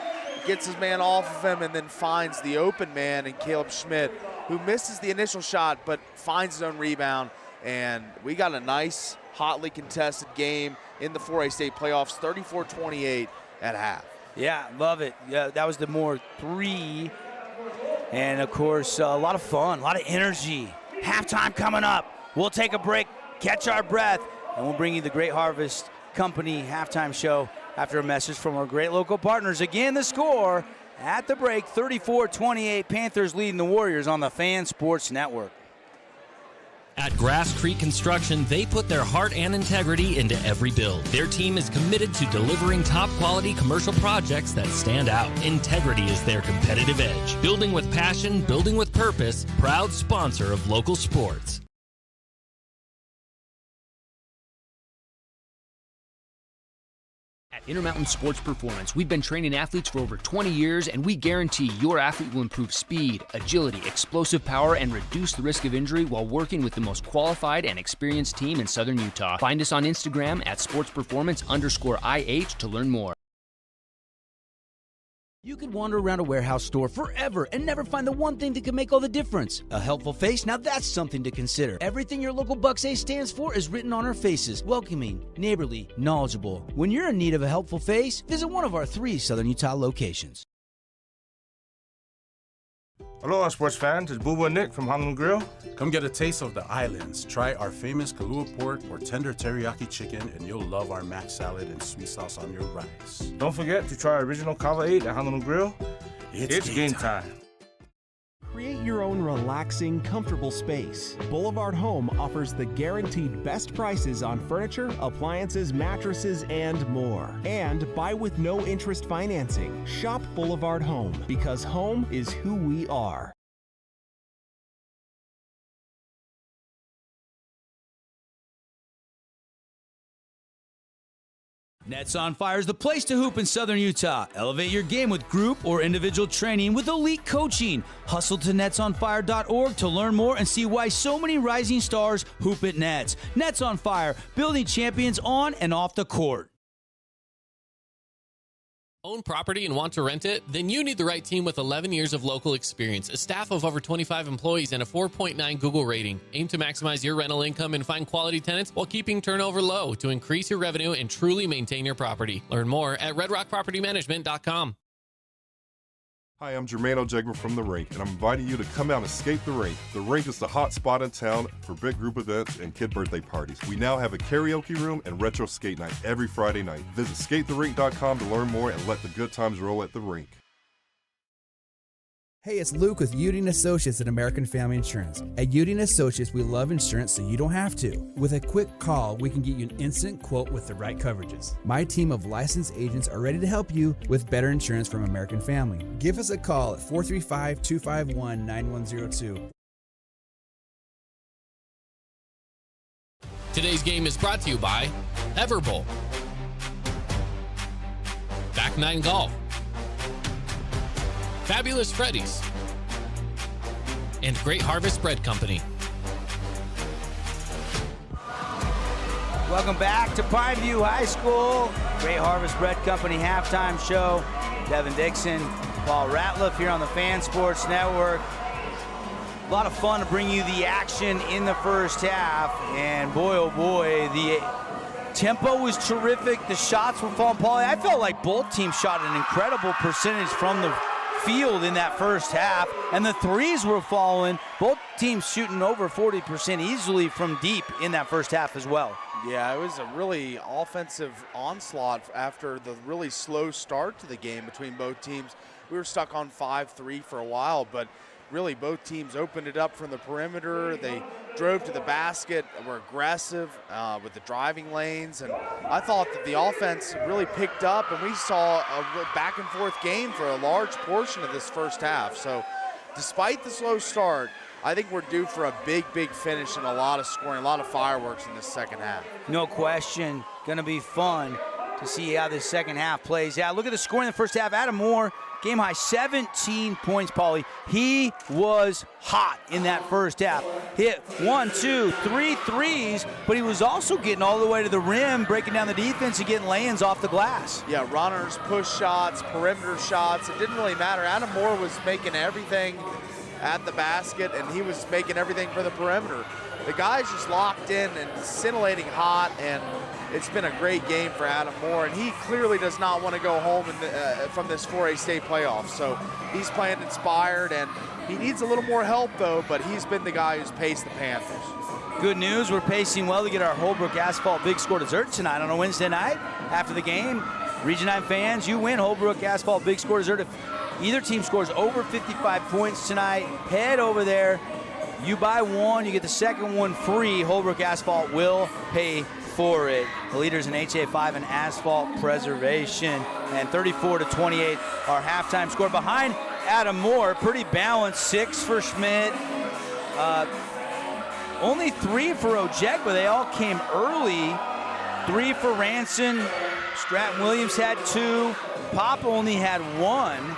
off of him, and then finds the open man in Caleb Schmidt, who misses the initial shot but finds his own rebound. And we got a nice, hotly contested game in the 4A state playoffs, 34-28 at half. Yeah, love it. Yeah, that was the Moore 3. And, of course, a lot of fun, a lot of energy. Halftime coming up. We'll take a break, catch our breath, and we'll bring you the Great Harvest Company halftime show after a message from our great local partners. Again, the score at the break, 34-28. Panthers leading the Warriors on the Fan Sports Network. At Grass Creek Construction, they put their heart and integrity into every build. Their team is committed to delivering top-quality commercial projects that stand out. Integrity is their competitive edge. Building with passion, building with purpose, proud sponsor of local sports. At Intermountain Sports Performance, we've been training athletes for over 20 years, and we guarantee your athlete will improve speed, agility, explosive power, and reduce the risk of injury while working with the most qualified and experienced team in Southern Utah. Find us on Instagram at sportsperformance_IH to learn more. You could wander around a warehouse store forever and never find the one thing that could make all the difference. A helpful face? Now that's something to consider. Everything your local Bucks A stands for is written on our faces. Welcoming, neighborly, knowledgeable. When you're in need of a helpful face, visit one of our 3 Southern Utah locations. Aloha, sports fans. It's Boo Boo and Nick from Honolulu Grill. Come get a taste of the islands. Try our famous Kahlua pork or tender teriyaki chicken, and you'll love our mac salad and sweet sauce on your rice. Don't forget to try our original Kava 8 at Honolulu Grill. It's game time. Create your own relaxing, comfortable space. Boulevard Home offers the guaranteed best prices on furniture, appliances, mattresses, and more. And buy with no interest financing. Shop Boulevard Home, because home is who we are. Nets on Fire is the place to hoop in Southern Utah. Elevate your game with group or individual training with elite coaching. Hustle to netsonfire.org to learn more and see why so many rising stars hoop at Nets. Nets on Fire, building champions on and off the court. Own property and want to rent it? Then you need the right team with 11 years of local experience, a staff of over 25 employees, and a 4.9 Google rating. Aim to maximize your rental income and find quality tenants while keeping turnover low to increase your revenue and truly maintain your property. Learn more at redrockpropertymanagement.com. Hi, I'm Jermaine O'Jegman from The Rink, and I'm inviting you to come out and skate The Rink. The Rink is the hot spot in town for big group events and kid birthday parties. We now have a karaoke room and retro skate night every Friday night. Visit skatetherink.com to learn more and let the good times roll at The Rink. Hey, it's Luke with Udine Associates at American Family Insurance. At Udine Associates, we love insurance so you don't have to. With a quick call, we can get you an instant quote with the right coverages. My team of licensed agents are ready to help you with better insurance from American Family. Give us a call at 435-251-9102. Today's game is brought to you by Everbowl, Back 9 Golf, Fabulous Freddy's, and Great Harvest Bread Company. Welcome back to Pineview High School. Great Harvest Bread Company halftime show. Devin Dixon, Paul Ratliff here on the Fan Sports Network. A lot of fun to bring you the action in the first half. And boy, oh boy, the tempo was terrific. The shots were falling. Paulie, I felt like both teams shot an incredible percentage from the field in that first half, and the threes were falling. Both teams shooting over 40% easily from deep in that first half as well. Yeah, it was a really offensive onslaught after the really slow start to the game between both teams. We were stuck on 5-3 for a while, but really both teams opened it up from the perimeter. They drove to the basket, were aggressive with the driving lanes, and I thought that the offense really picked up, and we saw a back and forth game for a large portion of this first half. So despite the slow start, I think we're due for a big finish and a lot of scoring, a lot of fireworks in this second half. No question, gonna be fun to see how this second half plays out. Look at the scoring in the first half. Adam Moore, game high 17 points, Paulie. He was hot in that first half. Hit 1, 2, 3 threes, but he was also getting all the way to the rim, breaking down the defense and getting lay-ins off the glass. Yeah, runners, push shots, perimeter shots. It didn't really matter. Adam Moore was making everything at the basket, and he was making everything for the perimeter. The guy's just locked in and scintillating hot, and it's been a great game for Adam Moore, and he clearly does not want to go home from this 4A state playoff. So he's playing inspired, and he needs a little more help, though, but he's been the guy who's paced the Panthers. Good news, we're pacing well to get our Holbrook Asphalt Big Score dessert tonight on a Wednesday night. After the game, Region 9 fans, you win Holbrook Asphalt Big Score dessert. If either team scores over 55 points tonight, head over there You buy one, you get the second one free. Holbrook Asphalt will pay for it. The leaders in HA5 and asphalt preservation. And 34-28, our halftime score behind Adam Moore. Pretty balanced, 6 for Schmidt. Only 3 for Ojek, but they all came early. 3 for Ranson. Stratton Williams had 2. Pop only had 1.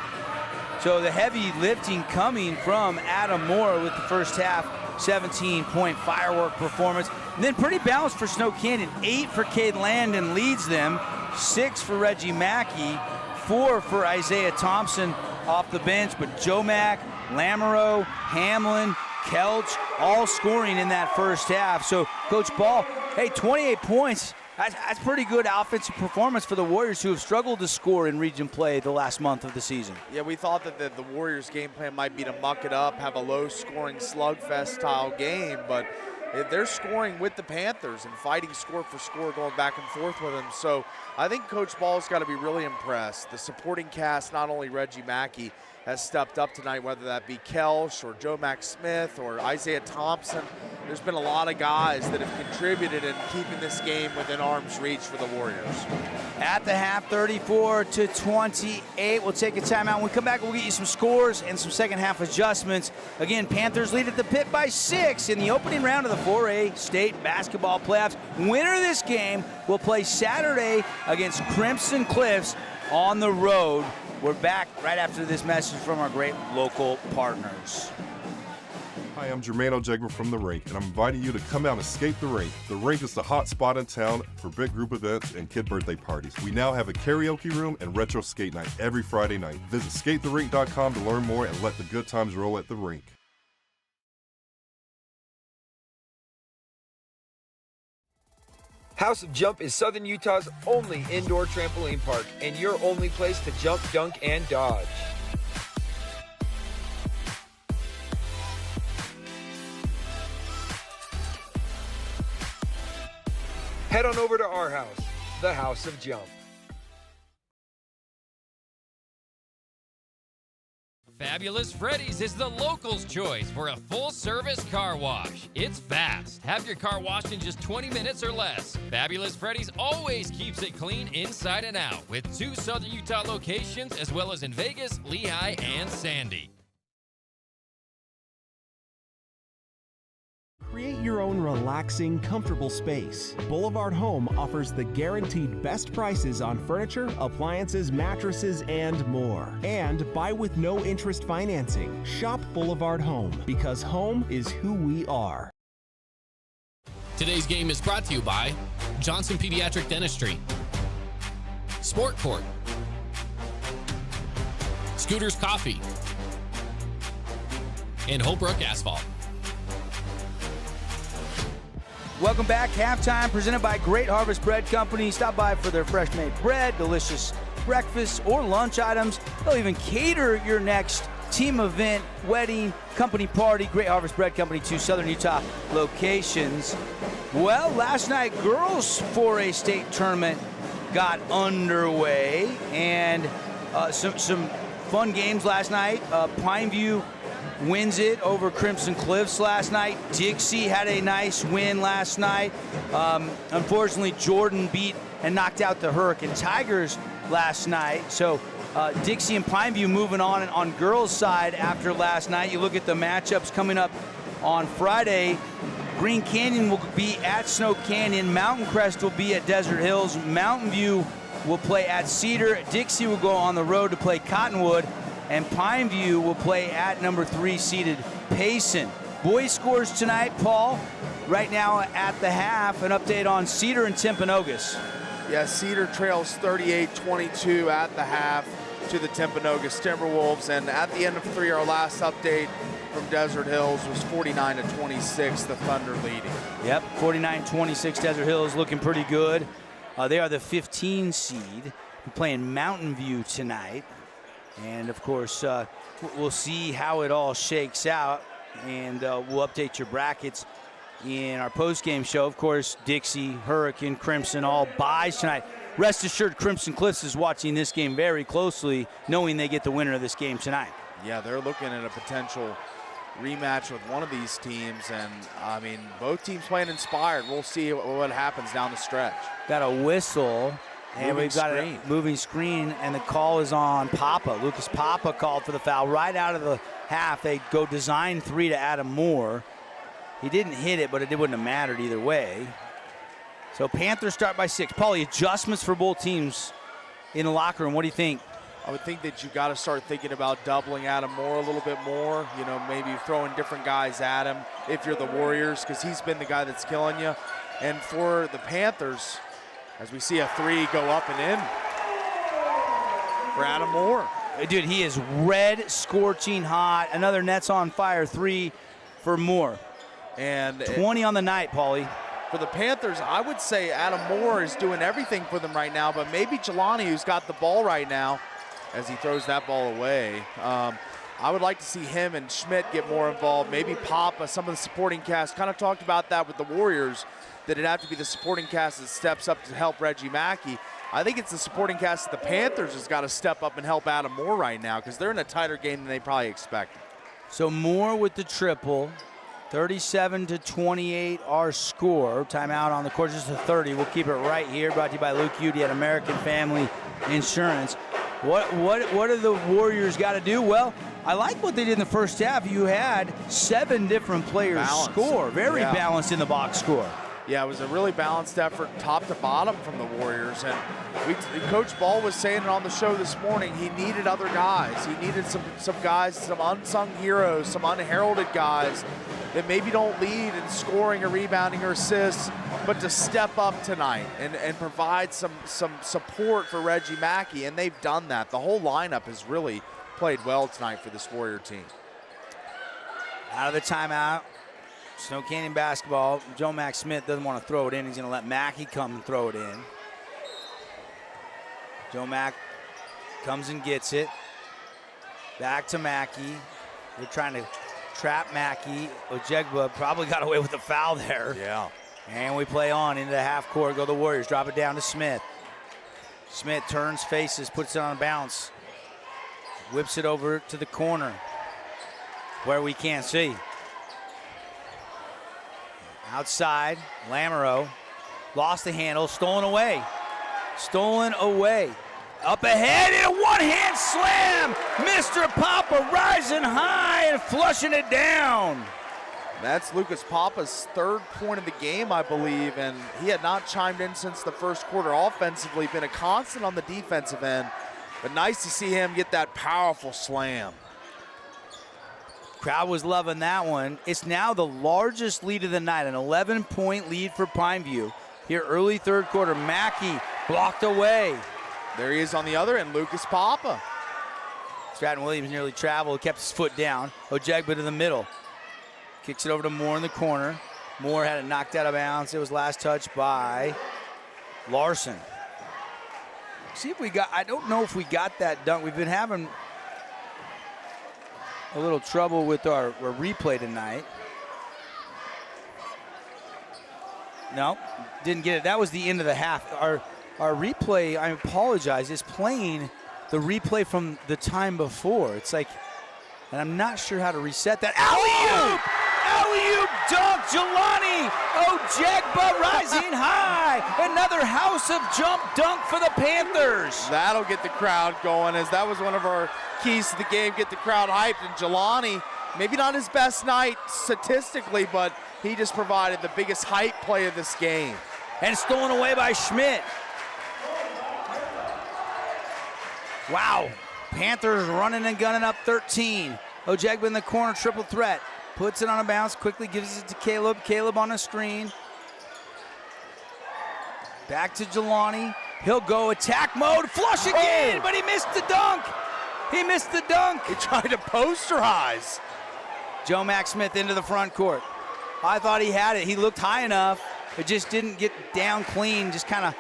So the heavy lifting coming from Adam Moore with the first half 17-point firework performance. And then pretty balanced for Snow Canyon. 8 for Cade Landon leads them. 6 for Reggie Mackey. 4 for Isaiah Thompson off the bench. But Jomack, Lamoureux, Hamlin, Kelch, all scoring in that first half. So Coach Ball, hey, 28 points. That's pretty good offensive performance for the Warriors, who have struggled to score in region play the last month of the season. Yeah, we thought that the Warriors' game plan might be to muck it up, have a low-scoring slugfest-style game, but they're scoring with the Panthers and fighting score for score, going back and forth with them. So I think Coach Ball's got to be really impressed. The supporting cast, not only Reggie Mackey, has stepped up tonight, whether that be Kelch or Joe Mack Smith or Isaiah Thompson. There's been a lot of guys that have contributed in keeping this game within arm's reach for the Warriors. At the half, 34-28. We'll take a timeout. When we come back, we'll get you some scores and some second half adjustments. Again, Panthers lead at the pit by 6 in the opening round of the 4A state basketball playoffs. Winner of this game will play Saturday against Crimson Cliffs on the road. We're back right after this message from our great local partners. Hi, I'm Jermaine O'Jegber from The Rink, and I'm inviting you to come out and skate The Rink. The Rink is the hot spot in town for big group events and kid birthday parties. We now have a karaoke room and retro skate night every Friday night. Visit skatetherink.com to learn more and let the good times roll at The Rink. House of Jump is Southern Utah's only indoor trampoline park and your only place to jump, dunk, and dodge. Head on over to our house, the House of Jump. Fabulous Freddy's is the locals' choice for a full-service car wash. It's fast. Have your car washed in just 20 minutes or less. Fabulous Freddy's always keeps it clean inside and out, with 2 Southern Utah locations as well as in Vegas, Lehigh, and Sandy. Create your own relaxing, comfortable space. Boulevard Home offers the guaranteed best prices on furniture, appliances, mattresses, and more. And buy with no interest financing. Shop Boulevard Home, because home is who we are. Today's game is brought to you by Johnson Pediatric Dentistry, Sport Court, Scooters Coffee, and Holbrook Asphalt. Welcome back. Halftime presented by Great Harvest Bread Company. Stop by for their fresh made bread, delicious breakfast or lunch items. They'll even cater your next team event, wedding, company party. Great Harvest Bread Company, 2 Southern Utah locations. Well, last night, girls 4A state tournament got underway, and some fun games last night. Pineview wins it over Crimson Cliffs last night. Dixie had a nice win last night. Unfortunately, Jordan beat and knocked out the Hurricane Tigers last night. So Dixie and Pineview moving on girls' side after last night. You look at the matchups coming up on Friday. Green Canyon will be at Snow Canyon. Mountain Crest will be at Desert Hills. Mountain View will play at Cedar. Dixie will go on the road to play Cottonwood. And Pineview will play at number 3 seeded Payson. Boys scores tonight, Paul. Right now at the half, an update on Cedar and Timpanogos. Yeah, Cedar trails 38-22 at the half to the Timpanogos Timberwolves. And at the end of 3, our last update from Desert Hills was 49-26, the Thunder leading. Yep, 49-26, Desert Hills looking pretty good. They are the 15 seed. We're playing Mountain View tonight. And, of course, we'll see how it all shakes out, and we'll update your brackets in our post-game show. Of course, Dixie, Hurricane, Crimson, all buys tonight. Rest assured, Crimson Cliffs is watching this game very closely, knowing they get the winner of this game tonight. Yeah, they're looking at a potential rematch with one of these teams. And, I mean, both teams playing inspired. We'll see what happens down the stretch. Got a whistle. And we've got a moving screen, and the call is on Papa. Lucas Papa called for the foul right out of the half. They go design 3 to Adam Moore. He didn't hit it, but it wouldn't have mattered either way. So Panthers start by 6. Paulie, adjustments for both teams in the locker room. What do you think? I would think that you got to start thinking about doubling Adam Moore a little bit more. You know, maybe throwing different guys at him if you're the Warriors, because he's been the guy that's killing you. And for the Panthers, as we see a 3 go up and in for Adam Moore. Dude, he is red, scorching hot. Another Nets on fire 3 for Moore. And 20 on the night, Paulie. For the Panthers, I would say Adam Moore is doing everything for them right now, but maybe Jelani, who's got the ball right now, as he throws that ball away. I would like to see him and Schmidt get more involved. Maybe Papa, some of the supporting cast, kind of talked about that with the Warriors, that it'd have to be the supporting cast that steps up to help Reggie Mackey. I think it's the supporting cast that the Panthers has got to step up and help Adam Moore right now, because they're in a tighter game than they probably expected. So Moore with the triple, 37-28 our score. Timeout on the court, just a 30. We'll keep it right here, brought to you by Luke Udy at American Family Insurance. What do the Warriors got to do? Well, I like what they did in the first half. You had 7 different players score. Very balanced in the box score. Yeah, it was a really balanced effort, top to bottom, from the Warriors. And Coach Ball was saying it on the show this morning. He needed other guys. He needed some guys, some unsung heroes, some unheralded guys that maybe don't lead in scoring or rebounding or assists, but to step up tonight and provide some support for Reggie Mackey. And they've done that. The whole lineup has really played well tonight for this Warrior team. Out of the timeout. Snow Canyon basketball. Joe Mack Smith doesn't want to throw it in. He's going to let Mackey come and throw it in. Joe Mack comes and gets it. Back to Mackey. They're trying to trap Mackey. Ojegba probably got away with the foul there. Yeah. And we play on into the half court. Go the Warriors. Drop it down to Smith. Smith turns, faces, puts it on a bounce. Whips it over to the corner where we can't see. Outside, Lamoureux lost the handle, stolen away. Stolen away. Up ahead in a one-hand slam. Mr. Papa rising high and flushing it down. That's Lucas Papa's 3rd point of the game, I believe, and he had not chimed in since the first quarter offensively, been a constant on the defensive end, but nice to see him get that powerful slam. Crowd was loving that one. It's now the largest lead of the night, an 11-point lead for Pineview. Here early 3rd quarter, Mackey blocked away. There he is on the other end, Lucas Papa. Stratton Williams nearly traveled, kept his foot down. Ojegba to the middle. Kicks it over to Moore in the corner. Moore had it knocked out of bounds. It was last touched by Larson. See if we got, I don't know if we got that dunk. We've been having a little trouble with our replay tonight. No, didn't get it. That was the end of the half. Our replay, I apologize, is playing the replay from the time before. It's like, and I'm not sure how to reset that. Alley-oop! Alley-oop dunk, Jelani Ojegba rising high. Another house of jump dunk for the Panthers. That'll get the crowd going, as that was one of our keys to the game, get the crowd hyped. And Jelani, maybe not his best night statistically, but he just provided the biggest hype play of this game. And stolen away by Schmidt. Wow. Panthers running and gunning up 13. Ojegba in the corner, triple threat. Puts it on a bounce, quickly gives it to Caleb. Caleb on a screen. Back to Jelani. He'll go attack mode, flush again, but he missed the dunk. He missed the dunk. He tried to posterize. Joe Mack Smith into the front court. I thought he had it. He looked high enough. It just didn't get down clean, just kind of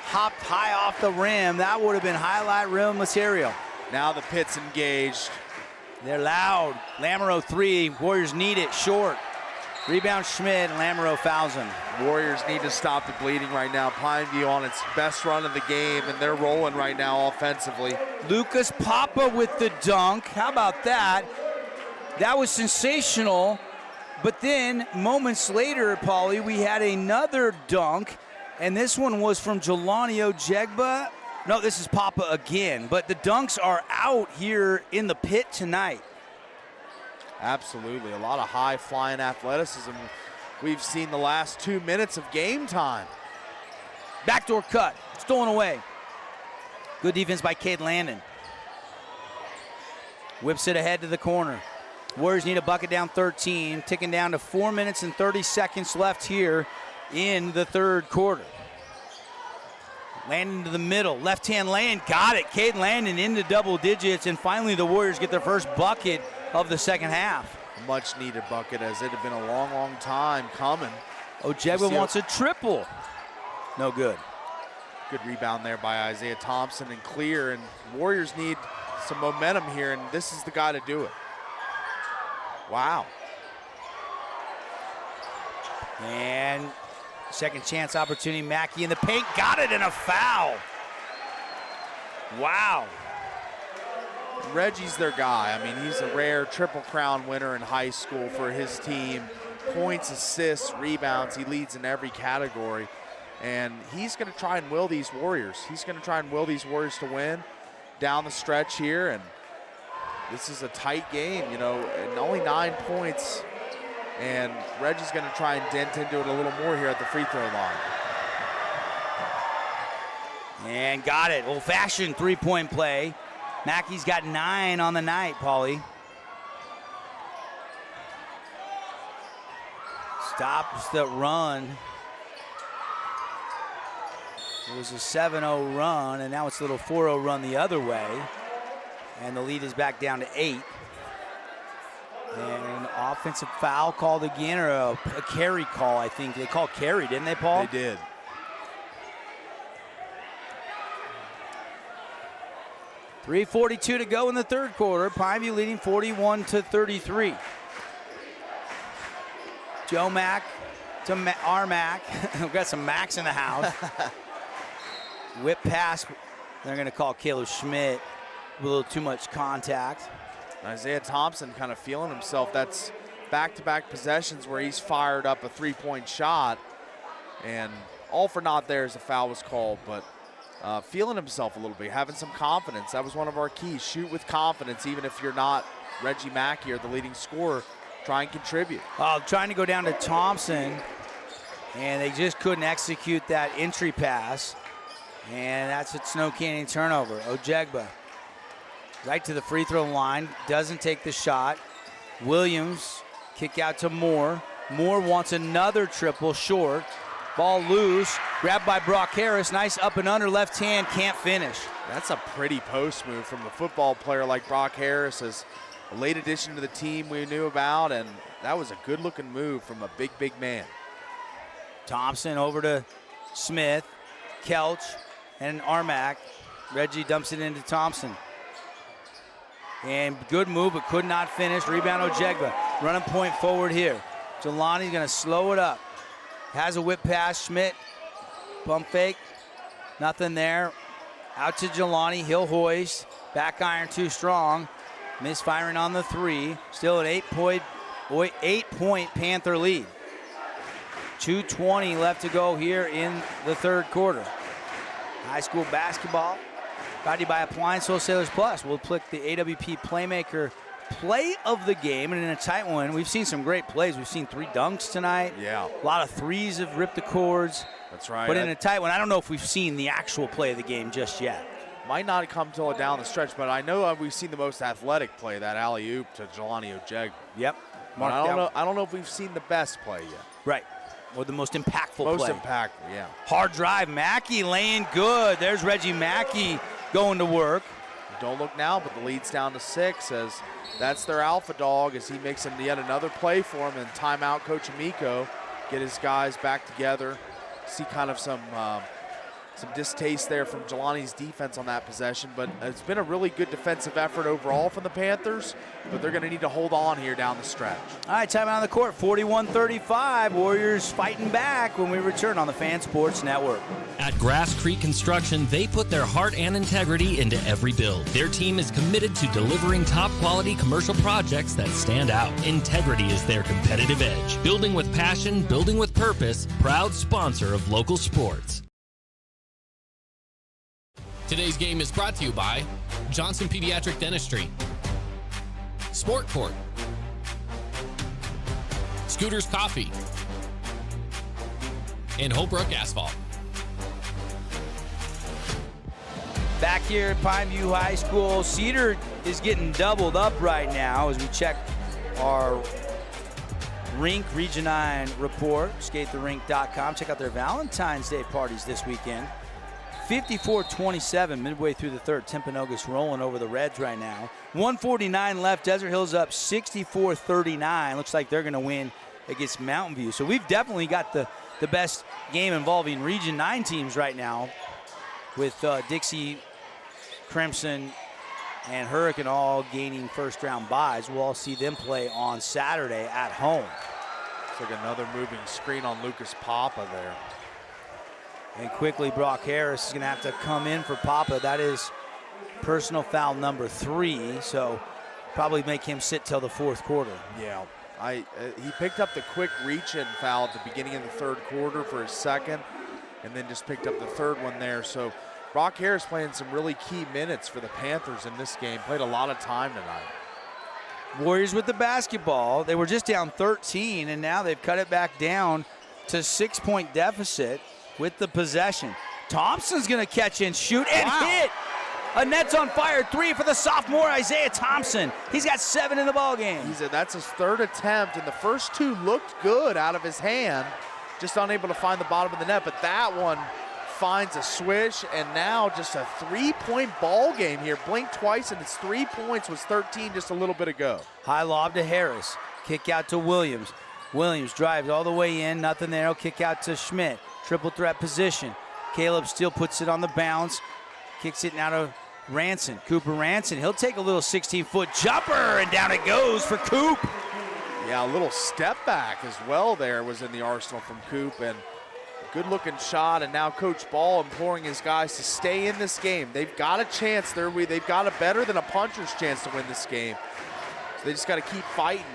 hopped high off the rim. That would have been highlight reel material. Now the pit's engaged. They're loud. Lamoureux 3. Warriors need it. Short. Rebound Schmidt, and Lamoureux fouls him. Warriors need to stop the bleeding right now. Pineview on its best run of the game, and they're rolling right now offensively. Lucas Papa with the dunk. How about that? That was sensational. But then moments later, Paulie, we had another dunk, and this one was from Jelani Ojegba. No, this is Papa again, but the dunks are out here in the pit tonight. Absolutely, a lot of high-flying athleticism we've seen the last 2 minutes of game time. Backdoor cut, stolen away. Good defense by Cade Landon. Whips it ahead to the corner. Warriors need a bucket down 13, ticking down to 4 minutes and 30 seconds left here in the third quarter. Landon to the middle, left-hand lane, got it. Cade Landon into double digits, and finally the Warriors get their first bucket of the second half. Much needed bucket, as it had been a long, long time coming. Ojegba wants a triple. No good. Good rebound there by Isaiah Thompson and clear, and Warriors need some momentum here, and this is the guy to do it. Wow. And second chance opportunity, Mackey in the paint, got it, and a foul. Wow. Reggie's their guy. I mean, he's a rare Triple Crown winner in high school for his team. Points, assists, rebounds, he leads in every category. And he's gonna try and will these Warriors. He's gonna try and will these Warriors to win down the stretch here, and this is a tight game, you know, and only 9 points. And Reggie's gonna try and dent into it a little more here at the free throw line. And got it, old-fashioned three-point play. Mackey's got 9 on the night, Paulie. Stops the run. It was a 7-0 run, and now it's a little 4-0 run the other way. And the lead is back down to 8. And an offensive foul called again, or a carry call, I think. They called carry, didn't they, Paul? They did. .342 to go in the third quarter. Pineview leading 41-33. Joe Mack to our Mack. We've got some Macks in the house. Whip pass. They're going to call Caleb Schmidt. A little too much contact. Isaiah Thompson kind of feeling himself. That's back-to-back possessions where he's fired up a three-point shot. And all for naught there as the foul was called, but feeling himself a little bit, having some confidence. That was one of our keys. Shoot with confidence, even if you're not Reggie Mackey or the leading scorer. Try and contribute. Trying to go down to Thompson, and they just couldn't execute that entry pass. And that's a Snow Canyon turnover. Ojegba right to the free throw line, doesn't take the shot. Williams kick out to Moore. Moore wants another triple, short. Ball loose, grabbed by Brock Harris. Nice up and under, left hand, can't finish. That's a pretty post move from a football player like Brock Harris, as a late addition to the team we knew about, and that was a good-looking move from a big, big man. Thompson over to Smith, Kelch, and Armack. Reggie dumps it into Thompson. And good move, but could not finish. Rebound Ojegba. Running point forward here. Jelani's going to slow it up. Has a whip pass. Schmidt. Pump fake. Nothing there. Out to Jelani. He'll hoist. Back iron too strong. Misfiring on the three. Still an 8-point Panther lead. 2:20 left to go here in the third quarter. High school basketball brought to you by Appliance Wholesalers Plus. We'll pick the AWP Playmaker play of the game, and in a tight one, we've seen some great plays. We've seen 3 dunks tonight. Yeah. A lot of threes have ripped the cords. That's right. But in a tight one, I don't know if we've seen the actual play of the game just yet. Might not come till down the stretch, but I know we've seen the most athletic play, that alley-oop to Jelani Ojegba. Yep. But I don't know if we've seen the best play yet. Right. Or the most impactful play. Most impactful, yeah. Hard drive. Mackey laying good. There's Reggie Mackey going to work. Don't look now, but the lead's down to 6, as that's their alpha dog, as he makes yet another play for him. And timeout, Coach Amico, get his guys back together, see kind of some some distaste there from Jelani's defense on that possession, but it's been a really good defensive effort overall from the Panthers, but they're going to need to hold on here down the stretch. All right, timeout on the court, 41-35. Warriors fighting back when we return on the Fan Sports Network. At Grass Creek Construction, they put their heart and integrity into every build. Their team is committed to delivering top-quality commercial projects that stand out. Integrity is their competitive edge. Building with passion, building with purpose, proud sponsor of local sports. Today's game is brought to you by Johnson Pediatric Dentistry, Sport Court, Scooters Coffee, and Holbrook Asphalt. Back here at Pineview High School, Cedar is getting doubled up right now as we check our rink Region 9 report, skatetherink.com. Check out their Valentine's Day parties this weekend. 54-27 midway through the third. Timpanogos rolling over the Reds right now. 1:49 left. Desert Hills up 64-39. Looks like they're going to win against Mountain View. So we've definitely got the best game involving Region 9 teams right now, with Dixie, Crimson, and Hurricane all gaining first-round byes. We'll all see them play on Saturday at home. It's like another moving screen on Lucas Papa there. And quickly, Brock Harris is going to have to come in for Papa. That is personal foul number 3, so probably make him sit till the fourth quarter. Yeah, he picked up the quick reach-in foul at the beginning of the third quarter for his second, and then just picked up the third one there. So Brock Harris playing some really key minutes for the Panthers in this game. Played a lot of time tonight. Warriors with the basketball. They were just down 13, and now they've cut it back down to 6-point deficit with the possession. Thompson's going to catch and shoot and hit. A net's on fire. 3 for the sophomore Isaiah Thompson. He's got 7 in the ballgame. That's his third attempt, and the first 2 looked good out of his hand. Just unable to find the bottom of the net, but that one finds a swish, and now just a 3-point ball game here. Blinked twice, and it's 3 points, was 13 just a little bit ago. High lob to Harris. Kick out to Williams. Williams drives all the way in. Nothing there. He'll kick out to Schmidt. Triple threat position. Caleb still puts it on the bounce. Kicks it now to Ranson. Cooper Ranson. He'll take a little 16-foot jumper, and down it goes for Coop. Yeah, a little step back as well there was in the arsenal from Coop, and a good-looking shot. And now Coach Ball imploring his guys to stay in this game. They've got a chance. They've got a better than a puncher's chance to win this game. So they just got to keep fighting.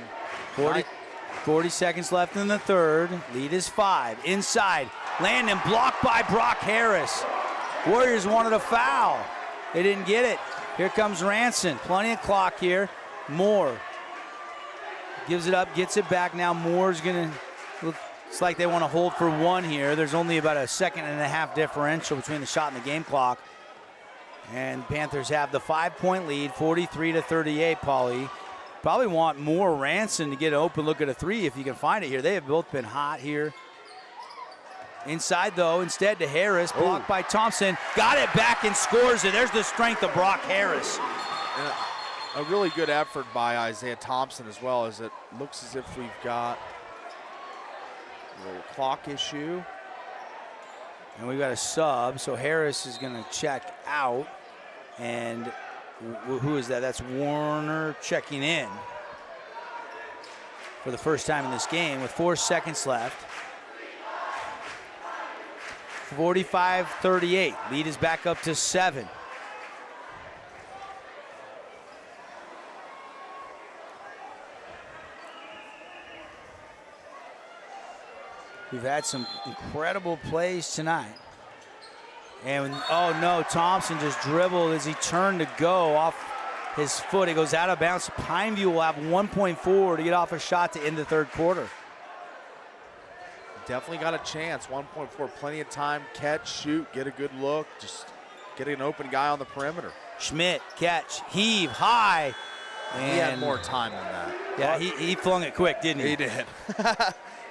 40 seconds left in the third. Lead is 5. Inside. Landon blocked by Brock Harris. Warriors wanted a foul. They didn't get it. Here comes Ranson. Plenty of clock here. Moore gives it up, gets it back. Now Moore's going to, looks like they want to hold for 1 here. There's only about a 1.5-second differential between the shot and the game clock. And Panthers have the 5-point lead, 43-38, Paulie. Probably want more Ranson to get an open look at a 3 if you can find it here. They have both been hot here. Inside, though, instead to Harris. Blocked by Thompson. Got it back and scores it. There's the strength of Brock Harris. A really good effort by Isaiah Thompson as well, as it looks as if we've got a little clock issue. And we've got a sub, so Harris is going to check out. And who is that? That's Warner checking in for the first time in this game with 4 seconds left. 45-38. Lead is back up to 7. We've had some incredible plays tonight. And, oh no, Thompson just dribbled as he turned to go off his foot. It goes out of bounds. Pineview will have 1.4 to get off a shot to end the third quarter. Definitely got a chance. 1.4, plenty of time. Catch, shoot, get a good look. Just get an open guy on the perimeter. Schmidt, catch, heave, high. And he had more time than that. Yeah, he flung it quick, didn't he? He did.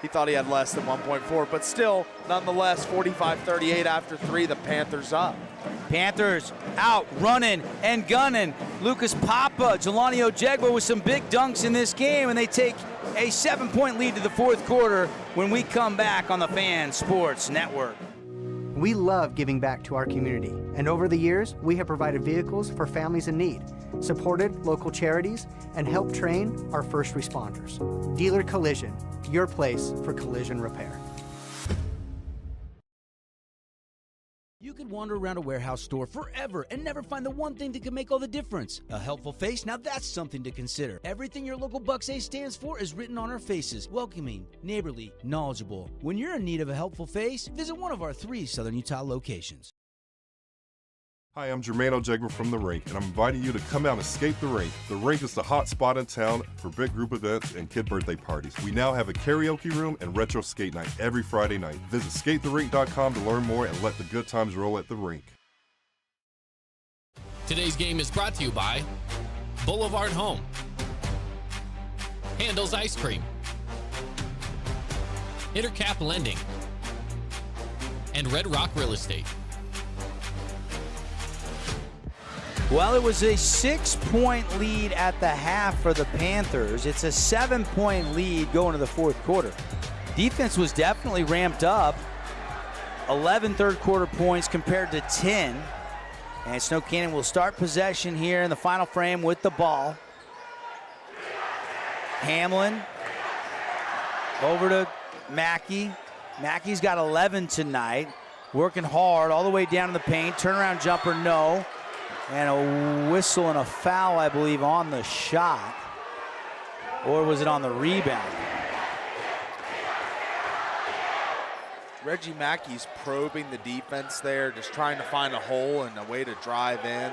He thought he had less than 1.4, but still, nonetheless, 45-38 after 3, the Panthers up. Panthers out, running and gunning. Lucas Papa, Jelani Ojegba with some big dunks in this game, and they take a 7-point lead to the fourth quarter when we come back on the Fan Sports Network. We love giving back to our community, and over the years, we have provided vehicles for families in need, supported local charities, and helped train our first responders. Dealer Collision, your place for collision repair. You could wander around a warehouse store forever and never find the one thing that can make all the difference. A helpful face? Now that's something to consider. Everything your local Bucks A stands for is written on our faces. Welcoming, neighborly, knowledgeable. When you're in need of a helpful face, visit one of our 3 Southern Utah locations. Hi, I'm Jermaine Jegman from The Rink, and I'm inviting you to come out and skate The Rink. The Rink is the hot spot in town for big group events and kid birthday parties. We now have a karaoke room and retro skate night every Friday night. Visit skatetherink.com to learn more and let the good times roll at The Rink. Today's game is brought to you by Boulevard Home, Handel's Ice Cream, Intercap Lending, and Red Rock Real Estate. Well, it was a 6-point lead at the half for the Panthers. It's a 7-point lead going to the fourth quarter. Defense was definitely ramped up. 11 third-quarter points compared to 10. And Snow Canyon will start possession here in the final frame with the ball. Hamlin over to Mackey. Mackey's got 11 tonight. Working hard all the way down in the paint. Turnaround jumper, no. And a whistle and a foul, I believe, on the shot. Or was it on the rebound? Reggie Mackey's probing the defense there, just trying to find a hole and a way to drive in.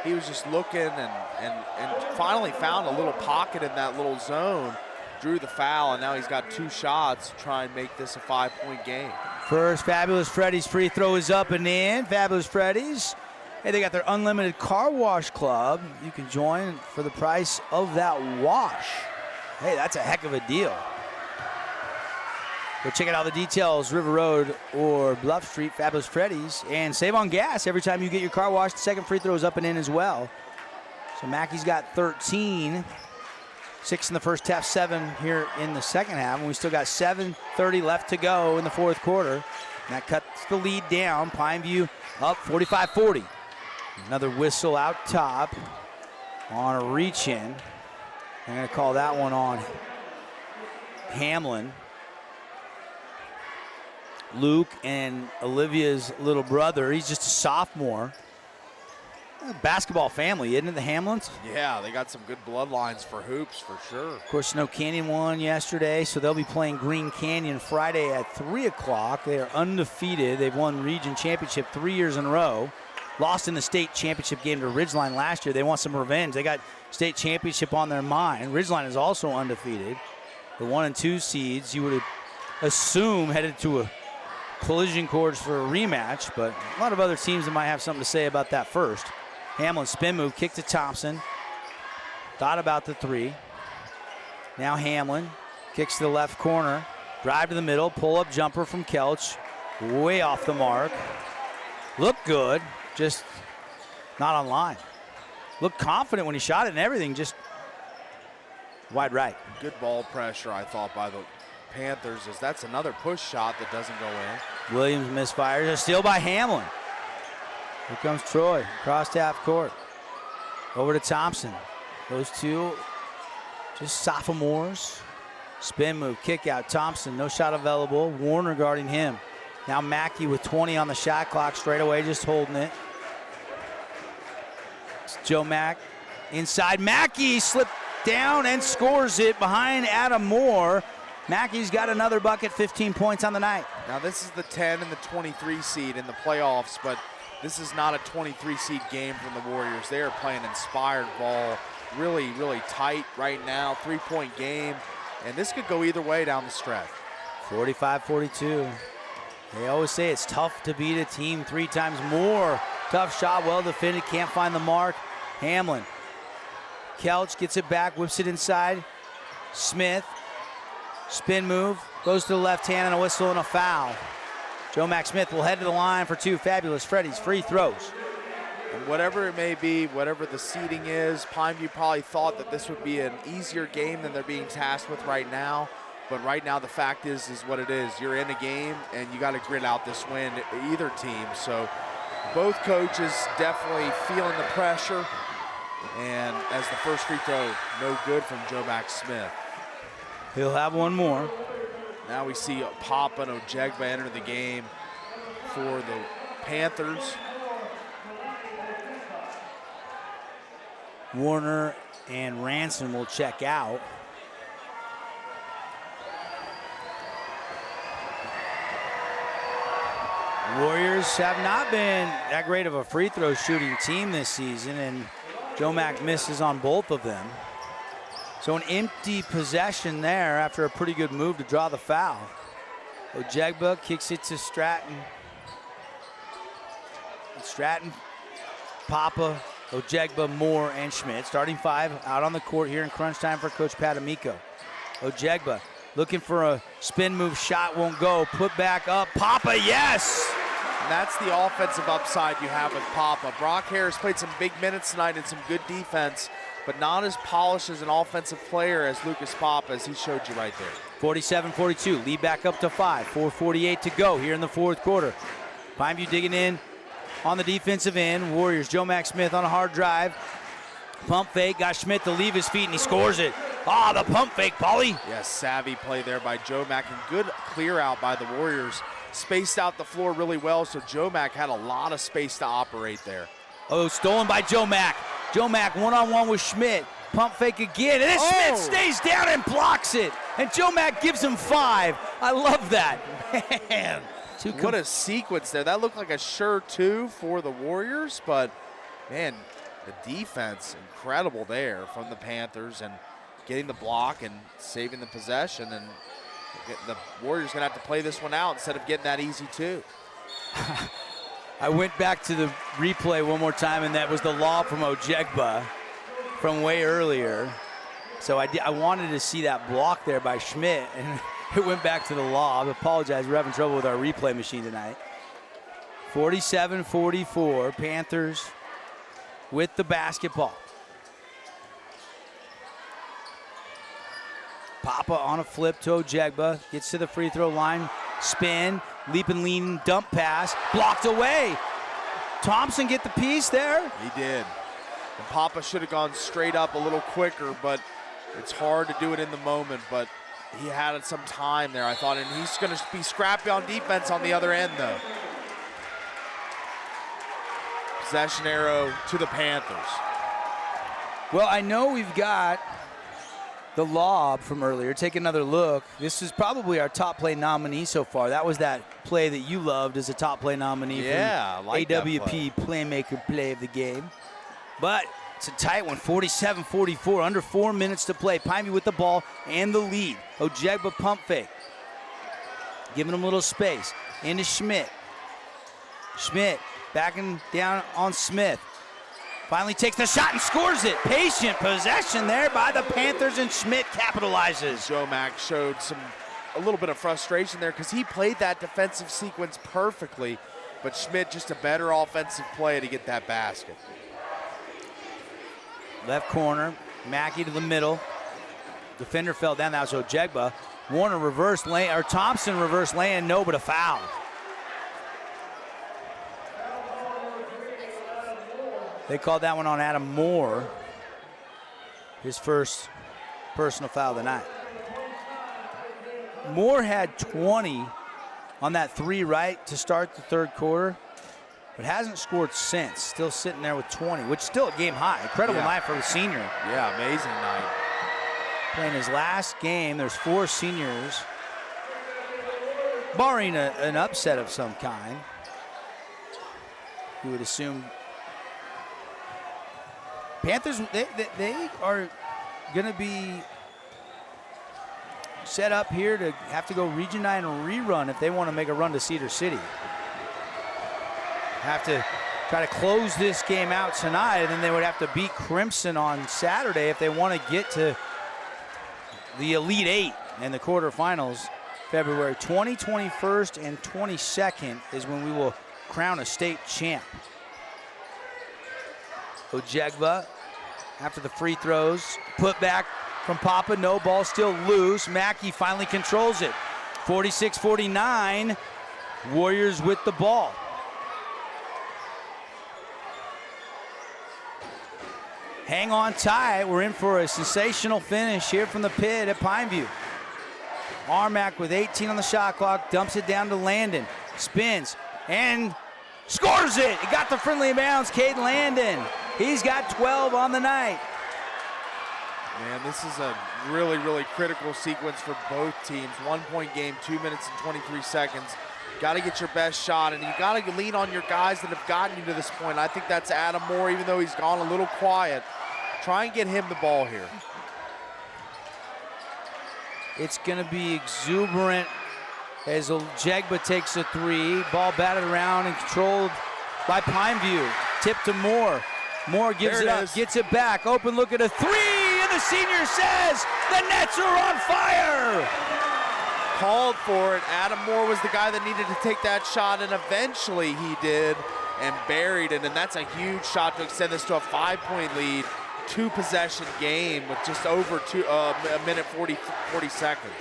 He was just looking and finally found a little pocket in that little zone, drew the foul, and now he's got 2 shots to try and make this a 5-point game. First, Fabulous Freddy's free throw is up and in. Fabulous Freddy's. Hey, they got their unlimited car wash club. You can join for the price of that wash. Hey, that's a heck of a deal. Go check out all the details, River Road or Bluff Street, Fabulous Freddy's. And save on gas every time you get your car washed. The second free throw is up and in as well. So Mackey's got 13. 6 in the first half, 7 here in the second half. And we still got 7:30 left to go in the fourth quarter. And that cuts the lead down. Pineview up 45-40. Another whistle out top on a reach-in. I'm going to call that one on Hamlin. Luke and Olivia's little brother, he's just a sophomore. A basketball family, isn't it, the Hamlins? Yeah, they got some good bloodlines for hoops for sure. Of course, Snow Canyon won yesterday, so they'll be playing Green Canyon Friday at 3 o'clock. They are undefeated. They've won region championship 3 years in a row. Lost in the state championship game to Ridgeline last year. They want some revenge. They got state championship on their mind. Ridgeline is also undefeated. The 1 and 2 seeds, you would assume, headed to a collision course for a rematch, but a lot of other teams that might have something to say about that first. Hamlin spin move, kick to Thompson. Thought about the 3. Now Hamlin kicks to the left corner. Drive to the middle, pull up jumper from Kelch. Way off the mark. Looked good, just not on line. Looked confident when he shot it and everything, just wide right. Good ball pressure, I thought, by the Panthers, as that's another push shot that doesn't go in. Williams misfires. A steal by Hamlin. Here comes Troy, across half court. Over to Thompson. Those two just sophomores. Spin move, kick out. Thompson, no shot available. Warner guarding him. Now Mackey with 20 on the shot clock, straight away, just holding it. It's Joe Mack inside. Mackey slipped down and scores it behind Adam Moore. Mackey's got another bucket, 15 points on the night. Now this is the 10 and the 23 seed in the playoffs, but this is not a 23 seed game from the Warriors. They are playing inspired ball, really, really tight right now, 3-point game, and this could go either way down the stretch. 45-42. They always say it's tough to beat a team 3 times more. Tough shot, well defended, can't find the mark. Hamlin. Kelch gets it back, whips it inside. Smith. Spin move, goes to the left hand and a whistle and a foul. Joe Mack Smith will head to the line for 2 Fabulous Freddy's free throws. And whatever it may be, whatever the seeding is, Pineview probably thought that this would be an easier game than they're being tasked with right now. But right now the fact is what it is. You're in a game and you got to grit out this win, either team. So both coaches definitely feeling the pressure. And as the first free throw, no good from Joe Max Smith. He'll have one more. Now we see Papa and Ojegba enter the game for the Panthers. Warner and Ranson will check out. Warriors have not been that great of a free throw shooting team this season, and Joe Mack misses on both of them. So an empty possession there after a pretty good move to draw the foul. Ojegba kicks it to Stratton. Stratton, Papa, Ojegba, Moore, and Schmidt. Starting five out on the court here in crunch time for Coach Pat Amico. Ojegba looking for a spin move shot, won't go. Put back up, Papa, yes! And that's the offensive upside you have with Papa. Brock Harris played some big minutes tonight and some good defense, but not as polished as an offensive player as Lucas Papa, as he showed you right there. 47-42, lead back up to 5. 4:48 to go here in the fourth quarter. Pineview digging in on the defensive end. Warriors, Joe Mack Smith on a hard drive. Pump fake, got Schmidt to leave his feet, and he scores it. Ah, the pump fake, Paulie. Yes, savvy play there by Joe Mack, and good clear out by the Warriors. Spaced out the floor really well, so Joe Mack had a lot of space to operate there. Oh, stolen by Joe Mack. Joe Mack one-on-one with Schmidt. Pump fake again, and then Schmidt stays down and blocks it. And Joe Mack gives him 5. I love that. Man. What a sequence there. That looked like a sure 2 for the Warriors, but man, the defense, incredible there from the Panthers, and getting the block and saving the possession. And the Warriors gonna have to play this one out instead of getting that easy 2. I went back to the replay one more time, and that was the lob from Ojegba from way earlier. So I wanted to see that block there by Schmidt, and it went back to the lob. I apologize, we're having trouble with our replay machine tonight. 47-44, Panthers with the basketball. Papa on a flip to Ojegba, gets to the free throw line, spin, leap and lean, dump pass, blocked away. Thompson get the piece there? He did. And Papa should have gone straight up a little quicker, but it's hard to do it in the moment, but he had some time there, I thought, and he's gonna be scrappy on defense on the other end, though. Possession arrow to the Panthers. Well, I know we've got the lob from earlier. Take another look. This is probably our top play nominee so far. That was that play that you loved as a top play nominee for AWP Playmaker Play of the Game. But it's a tight one, 47-44, under 4 minutes to play. Pineview with the ball and the lead. Ojegba pump fake. Giving him a little space. Into Schmidt. Schmidt backing down on Smith. Finally takes the shot and scores it. Patient possession there by the Panthers, and Schmidt capitalizes. Joe Mack showed a little bit of frustration there because he played that defensive sequence perfectly, but Schmidt just a better offensive play to get that basket. Left corner, Mackey to the middle. Defender fell down, that was Ojegba. Warner reverse lane, or Thompson reverse lane, no, but a foul. They called that one on Adam Moore. His first personal foul of the night. Moore had 20 on that 3 right to start the third quarter, but hasn't scored since. Still sitting there with 20, which is still a game high. Incredible night for the senior. Yeah, amazing night. Playing his last game, there's 4 seniors, barring an upset of some kind. You would assume Panthers, they are going to be set up here to have to go Region 9 rerun if they want to make a run to Cedar City. Have to try to close this game out tonight, and then they would have to beat Crimson on Saturday if they want to get to the Elite 8 in the quarterfinals. February 20, 21st, and 22nd is when we will crown a state champ. Ojegba, after the free throws, put back from Papa. No, ball still loose. Mackey finally controls it. 46-49, Warriors with the ball. Hang on tight. We're in for a sensational finish here from the pit at Pineview. Armack with 18 on the shot clock, dumps it down to Landon. Spins and scores it. It got the friendly bounce, Cade Landon. He's got 12 on the night. Man, this is a really, really critical sequence for both teams. 1-point game, 2 minutes and 23 seconds. Got to get your best shot, and you got to lean on your guys that have gotten you to this point. I think that's Adam Moore, even though he's gone a little quiet. Try and get him the ball here. It's going to be exuberant as Jegba takes a three. Ball batted around and controlled by Pineview. Tip to Moore. Moore gives it up, gets it back. Open look at a three, and the senior says the Nets are on fire. Called for it. Adam Moore was the guy that needed to take that shot, and eventually he did and buried it. And that's a huge shot to extend this to a 5-point lead. 2-possession game with just over a minute 40 seconds.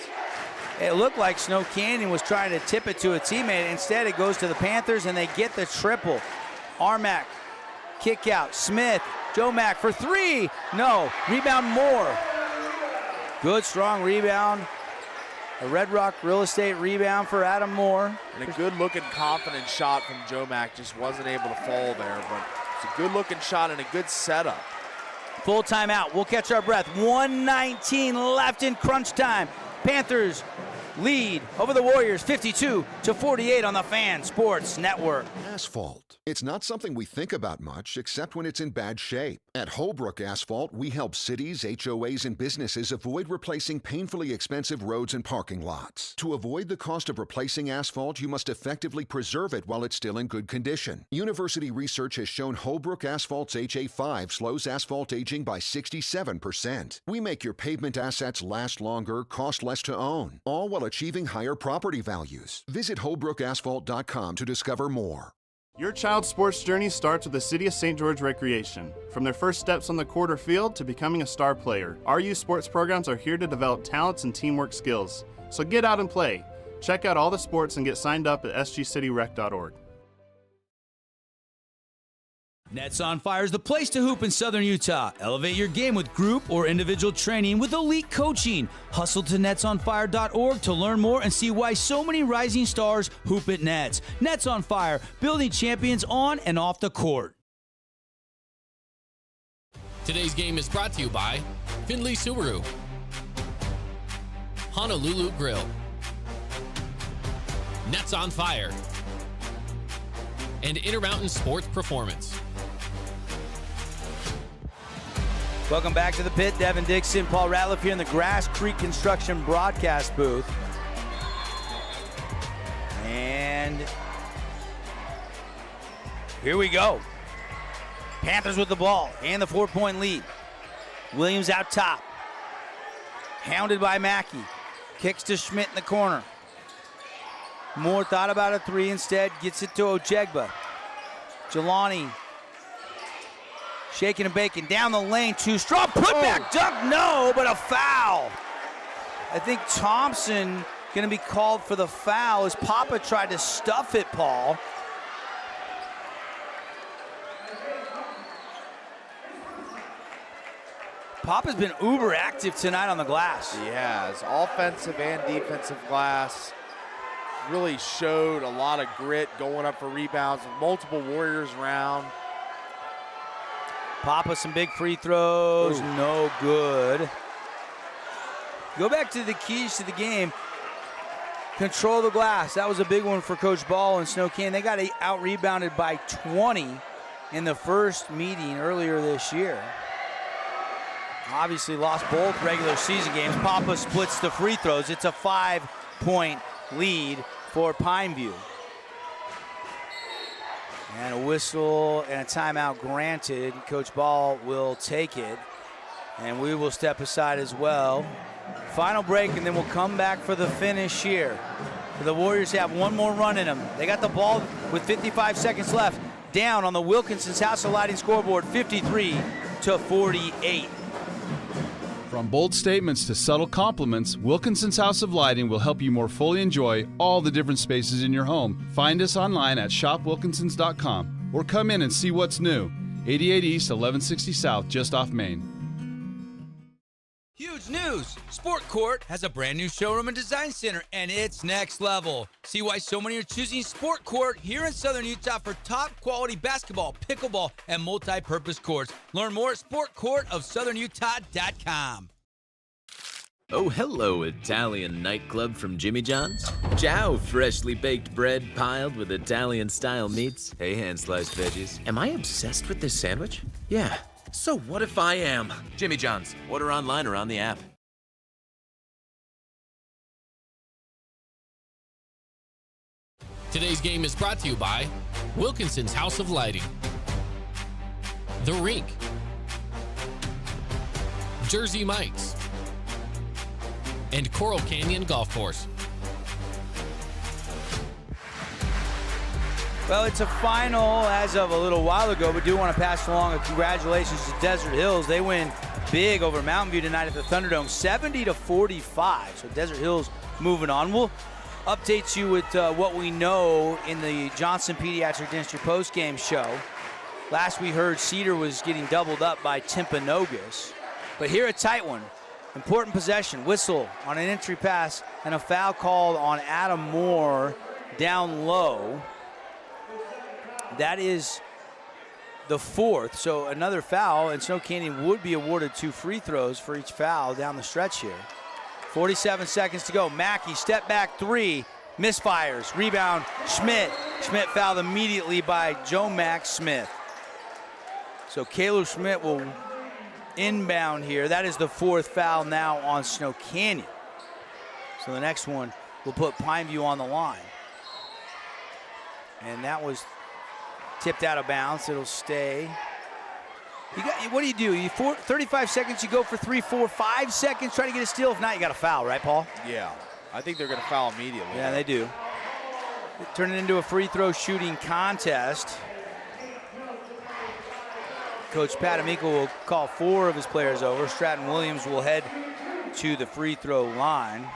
It looked like Snow Canyon was trying to tip it to a teammate. Instead, it goes to the Panthers, and they get the triple. Armack, kick out. Smith, Joe Mack for three. No, rebound Moore. Good, strong rebound. A Red Rock Real Estate rebound for Adam Moore. And a good-looking, confident shot from Joe Mack. Just wasn't able to fall there, but it's a good-looking shot and a good setup. Full timeout. We'll catch our breath. 1:19 left in crunch time. Panthers lead over the Warriors 52-48 on the Fan Sports Network. Asphalt. It's not something we think about much, except when it's in bad shape. At Holbrook Asphalt, we help cities, HOAs, and businesses avoid replacing painfully expensive roads and parking lots. To avoid the cost of replacing asphalt, you must effectively preserve it while it's still in good condition. University research has shown Holbrook Asphalt's HA5 slows asphalt aging by 67%. We make your pavement assets last longer, cost less to own, all while achieving higher property values. Visit holbrookasphalt.com to discover more. Your child's sports journey starts with the City of St. George Recreation. From their first steps on the court or field to becoming a star player, our youth sports programs are here to develop talents and teamwork skills. So get out and play. Check out all the sports and get signed up at sgcityrec.org. Nets on Fire is the place to hoop in Southern Utah. Elevate your game with group or individual training with elite coaching. Hustle to netsonfire.org to learn more and see why so many rising stars hoop at Nets. Nets on Fire, building champions on and off the court. Today's game is brought to you by Findlay Subaru, Honolulu Grill, Nets on Fire, and Intermountain Sports Performance. Welcome back to the pit. Devin Dixon, Paul Ratliff here in the Grass Creek Construction broadcast booth. And here we go. Panthers with the ball and the 4-point lead. Williams out top. Hounded by Mackey. Kicks to Schmidt in the corner. Moore thought about a three instead. Gets it to Ojegba. Jelani shaking and baking down the lane. Too strong. Putback dunk. No, but a foul. I think Thompson going to be called for the foul as Papa tried to stuff it, Paul. Papa's been uber active tonight on the glass. He has. Offensive and defensive glass. Really showed a lot of grit going up for rebounds with multiple Warriors around. Papa some big free throws. Ooh. No good. Go back to the keys to the game. Control the glass. That was a big one for Coach Ball and Snow Canyon. They got out-rebounded by 20 in the first meeting earlier this year. Obviously lost both regular season games. Papa splits the free throws. It's a 5-point lead for Pineview. And a whistle and a timeout granted. Coach Ball will take it. And we will step aside as well. Final break, and then we'll come back for the finish here. The Warriors have one more run in them. They got the ball with 55 seconds left. Down on the Wilkinson's House of Lighting scoreboard, 53-48. From bold statements to subtle compliments, Wilkinson's House of Lighting will help you more fully enjoy all the different spaces in your home. Find us online at shopwilkinsons.com or come in and see what's new. 88 East, 1160 South, just off Main. Huge news! Sport Court has a brand new showroom and design center, and it's next level. See why so many are choosing Sport Court here in Southern Utah for top quality basketball, pickleball, and multi-purpose courts. Learn more at sportcourtofsouthernutah.com. Oh, hello, Italian nightclub from Jimmy John's. Ciao, freshly baked bread piled with Italian-style meats. Hey, hand-sliced veggies. Am I obsessed with this sandwich? Yeah. So what if I am? Jimmy John's. Order online or on the app. Today's game is brought to you by Wilkinson's House of Lighting, The Rink, Jersey Mike's, and Coral Canyon Golf Course. Well, it's a final as of a little while ago, but do want to pass along a congratulations to Desert Hills. They win big over Mountain View tonight at the Thunderdome, 70-45. So Desert Hills moving on. We'll update you with what we know in the Johnson Pediatric Dentistry postgame show. Last we heard, Cedar was getting doubled up by Timpanogos. But here a tight one. Important possession. Whistle on an entry pass and a foul called on Adam Moore down low. That is the fourth, so another foul, and Snow Canyon would be awarded 2 free throws for each foul down the stretch here. 47 seconds to go. Mackey, step back 3, misfires, rebound, Schmidt. Schmidt fouled immediately by Joe Max Smith. So Caleb Schmidt will inbound here. That is the 4th foul now on Snow Canyon. So the next one will put Pineview on the line. And that was tipped out of bounds. It'll stay. What do? You 35 seconds, you go for 3, 4, 5 seconds, try to get a steal. If not, you got a foul, right, Paul? Yeah, I think they're going to foul immediately. Yeah, they do. Turn it into a free throw shooting contest. Coach Pat Amico will call 4 of his players over. Stratton Williams will head to the free throw line.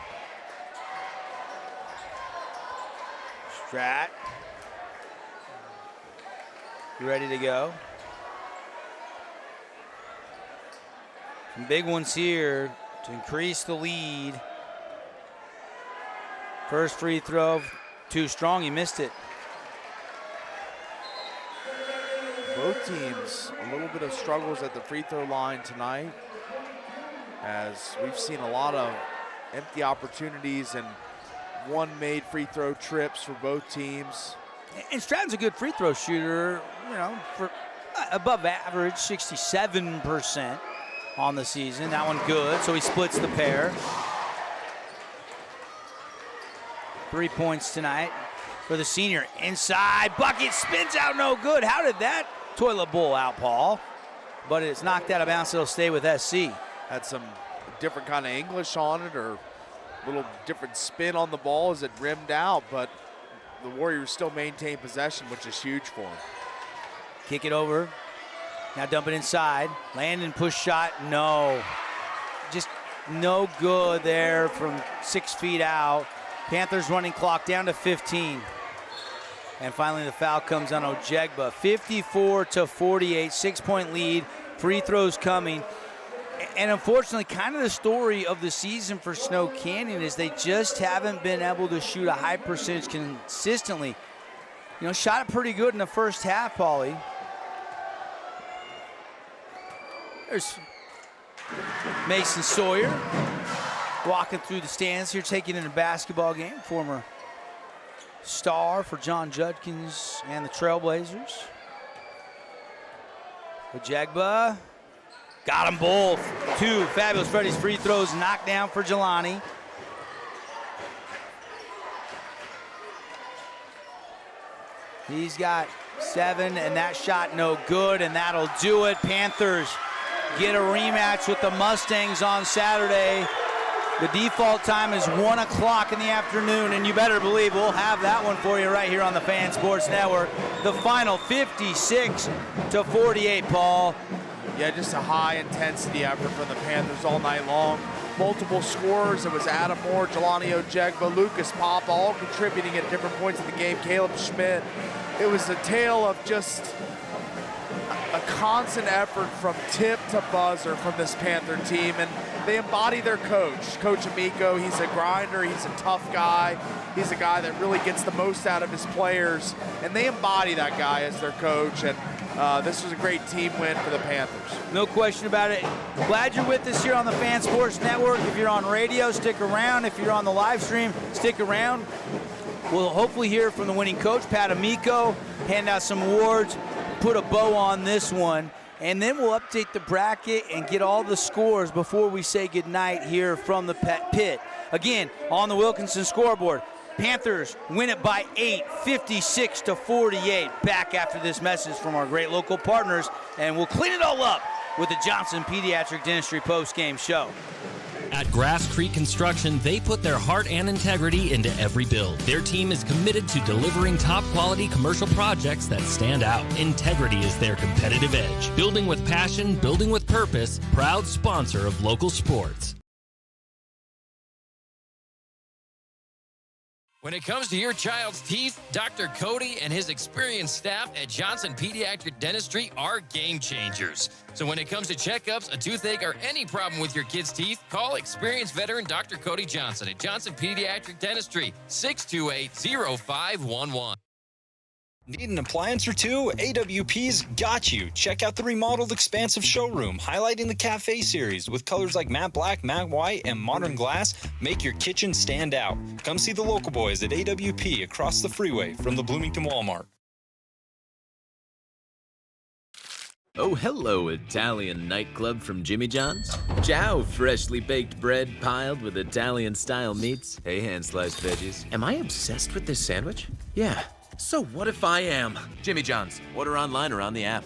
Strat. You ready to go? Some big ones here to increase the lead. First free throw, too strong, he missed it. Both teams, a little bit of struggles at the free throw line tonight, as we've seen a lot of empty opportunities and one-made free throw trips for both teams. And Stratton's a good free throw shooter, you know, for above average, 67% on the season. That one good, so he splits the pair. 3 points tonight for the senior. Inside, bucket, spins out, no good. How did that toilet bowl out, Paul? But it's knocked out of bounds, it'll stay with SC. Had some different kind of English on it, or a little different spin on the ball as it rimmed out, but the Warriors still maintain possession, which is huge for them. Kick it over. Now dump it inside. Landon push shot, no. Just no good there from 6 feet out. Panthers running clock down to 15. And finally the foul comes on Ojegba. 54-48, 6-point lead. Free throws coming. And unfortunately, kind of the story of the season for Snow Canyon is they just haven't been able to shoot a high percentage consistently. You know, shot it pretty good in the first half, Paulie. There's Mason Sawyer walking through the stands here, taking in a basketball game. Former star for John Judkins and the Trailblazers. Ojegba. Got them both. 2 Fabulous Freddy's free throws knocked down for Jelani. He's got 7, and that shot no good, and that'll do it. Panthers get a rematch with the Mustangs on Saturday. The default time is 1 o'clock in the afternoon, and you better believe we'll have that one for you right here on the Fan Sports Network. The final 56-48, Paul. Yeah, just a high-intensity effort from the Panthers all night long. Multiple scores. It was Adam Moore, Jelani Ojegba, Lucas Papa, all contributing at different points of the game. Caleb Schmidt. It was a tale of just a constant effort from tip to buzzer from this Panther team, and they embody their coach, Coach Amico. He's a grinder. He's a tough guy. He's a guy that really gets the most out of his players, and they embody that guy as their coach, and this was a great team win for the Panthers. No question about it. Glad you're with us here on the Fan Sports Network. If you're on radio, stick around. If you're on the live stream, stick around. We'll hopefully hear from the winning coach, Pat Amico, hand out some awards, put a bow on this one, and then we'll update the bracket and get all the scores before we say goodnight here from the pit. Again, on the Wilkinson scoreboard, Panthers win it by 8, 56-48. Back after this message from our great local partners, and we'll clean it all up with the Johnson Pediatric Dentistry post-game show. At Grass Creek Construction, they put their heart and integrity into every build. Their team is committed to delivering top-quality commercial projects that stand out. Integrity is their competitive edge. Building with passion, building with purpose, proud sponsor of local sports. When it comes to your child's teeth, Dr. Cody and his experienced staff at Johnson Pediatric Dentistry are game changers. So when it comes to checkups, a toothache, or any problem with your kid's teeth, call experienced veteran Dr. Cody Johnson at Johnson Pediatric Dentistry, 628-0511. Need an appliance or two? AWP's got you. Check out the remodeled expansive showroom, highlighting the Cafe series with colors like matte black, matte white, and modern glass. Make your kitchen stand out. Come see the local boys at AWP across the freeway from the Bloomington Walmart. Oh, hello, Italian nightclub from Jimmy John's. Ciao, freshly baked bread piled with Italian-style meats. Hey, hand-sliced veggies. Am I obsessed with this sandwich? Yeah. So what if I am? Jimmy John's. Order online or on the app.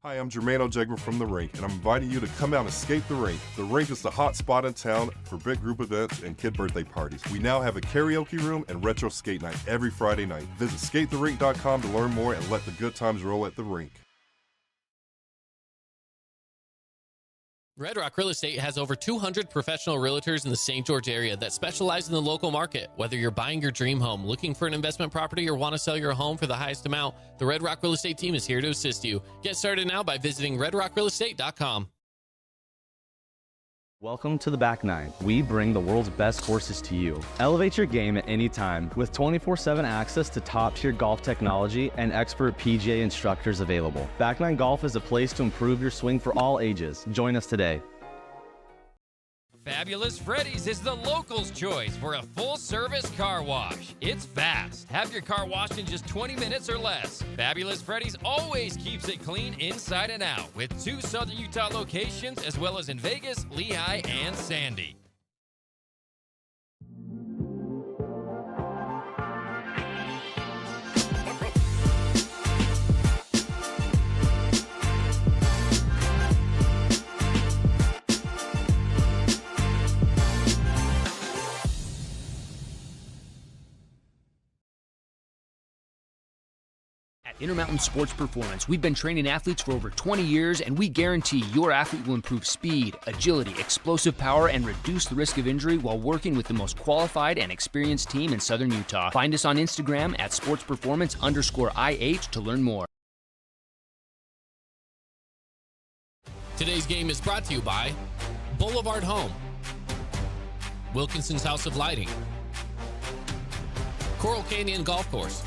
Hi, I'm Jermaine Ojegba from The Rink, and I'm inviting you to come out and escape The Rink. The Rink is the hot spot in town for big group events and kid birthday parties. We now have a karaoke room and retro skate night every Friday night. Visit skatetherink.com to learn more and let the good times roll at The Rink. Red Rock Real Estate has over 200 professional realtors in the St. George area that specialize in the local market. Whether you're buying your dream home, looking for an investment property, or want to sell your home for the highest amount, the Red Rock Real Estate team is here to assist you. Get started now by visiting redrockrealestate.com. Welcome to the Back Nine. We bring the world's best horses to you. Elevate your game at any time with 24/7 access to top-tier golf technology and expert PGA instructors available. Back Nine Golf is a place to improve your swing for all ages. Join us today. Fabulous Freddy's is the locals' choice for a full-service car wash. It's fast. Have your car washed in just 20 minutes or less. Fabulous Freddy's always keeps it clean inside and out with 2 Southern Utah locations as well as in Vegas, Lehigh, and Sandy. At Intermountain Sports Performance, we've been training athletes for over 20 years, and we guarantee your athlete will improve speed, agility, explosive power, and reduce the risk of injury while working with the most qualified and experienced team in Southern Utah. Find us on Instagram at sportsperformance_IH to learn more. Today's game is brought to you by Boulevard Home, Wilkinson's House of Lighting, Coral Canyon Golf Course,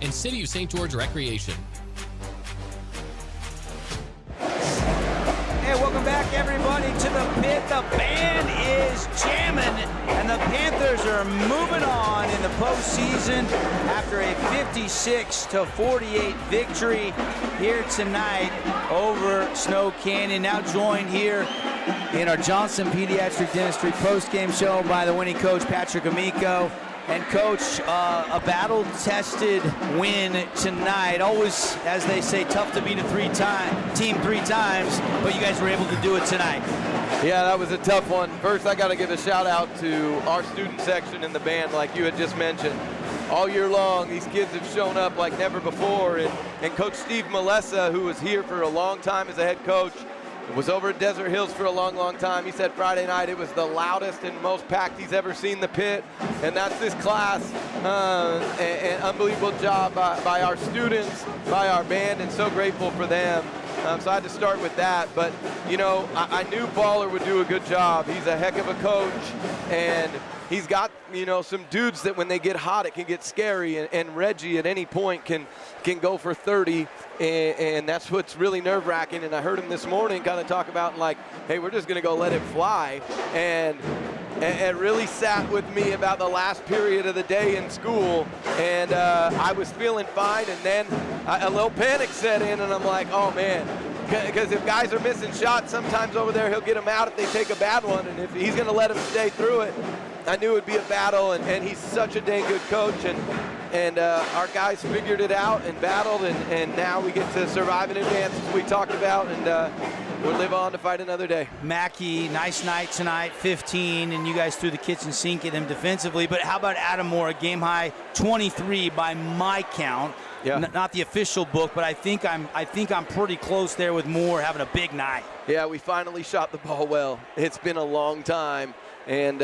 and City of St. George Recreation. Hey, welcome back, everybody, to the pit. The band is jamming, and the Panthers are moving on in the postseason after a 56-48 victory here tonight over Snow Canyon. Now joined here in our Johnson Pediatric Dentistry postgame show by the winning coach, Patrick Amico. And Coach, a battle-tested win tonight. Always, as they say, tough to beat a team 3 times, but you guys were able to do it tonight. Yeah, that was a tough one. First, I got to give a shout-out to our student section in the band, like you had just mentioned. all year long, these kids have shown up like never before. And Coach Steve Malessa, who was here for a long time as a head coach, was over at Desert Hills for a long, long time. He said Friday night it was the loudest and most packed he's ever seen the pit. And that's this class. An unbelievable job by our students, by our band, and so grateful for them. So I had to start with that. But, you know, I knew Baller would do a good job. He's a heck of a coach. And he's got, you know, some dudes that when they get hot, it can get scary. And Reggie at any point can go for 30. And that's what's really nerve-wracking. And I heard him this morning kind of talk about, like, hey, we're just going to go let it fly. And it really sat with me about the last period of the day in school. And I was feeling fine. And then a little panic set in. And I'm like, oh, man. Because if guys are missing shots, sometimes over there he'll get them out if they take a bad one. And if he's going to let them stay through it, I knew it would be a battle. And he's such a dang good coach. And our guys figured it out and battled, and now we get to survive in advance, as we talked about, and we'll live on to fight another day. Mackey, nice night tonight, 15, and you guys threw the kitchen sink at him defensively. But how about Adam Moore, a game-high 23 by my count? Yeah. Not the official book, but I think I'm pretty close there with Moore having a big night. Yeah, we finally shot the ball well. It's been a long time, and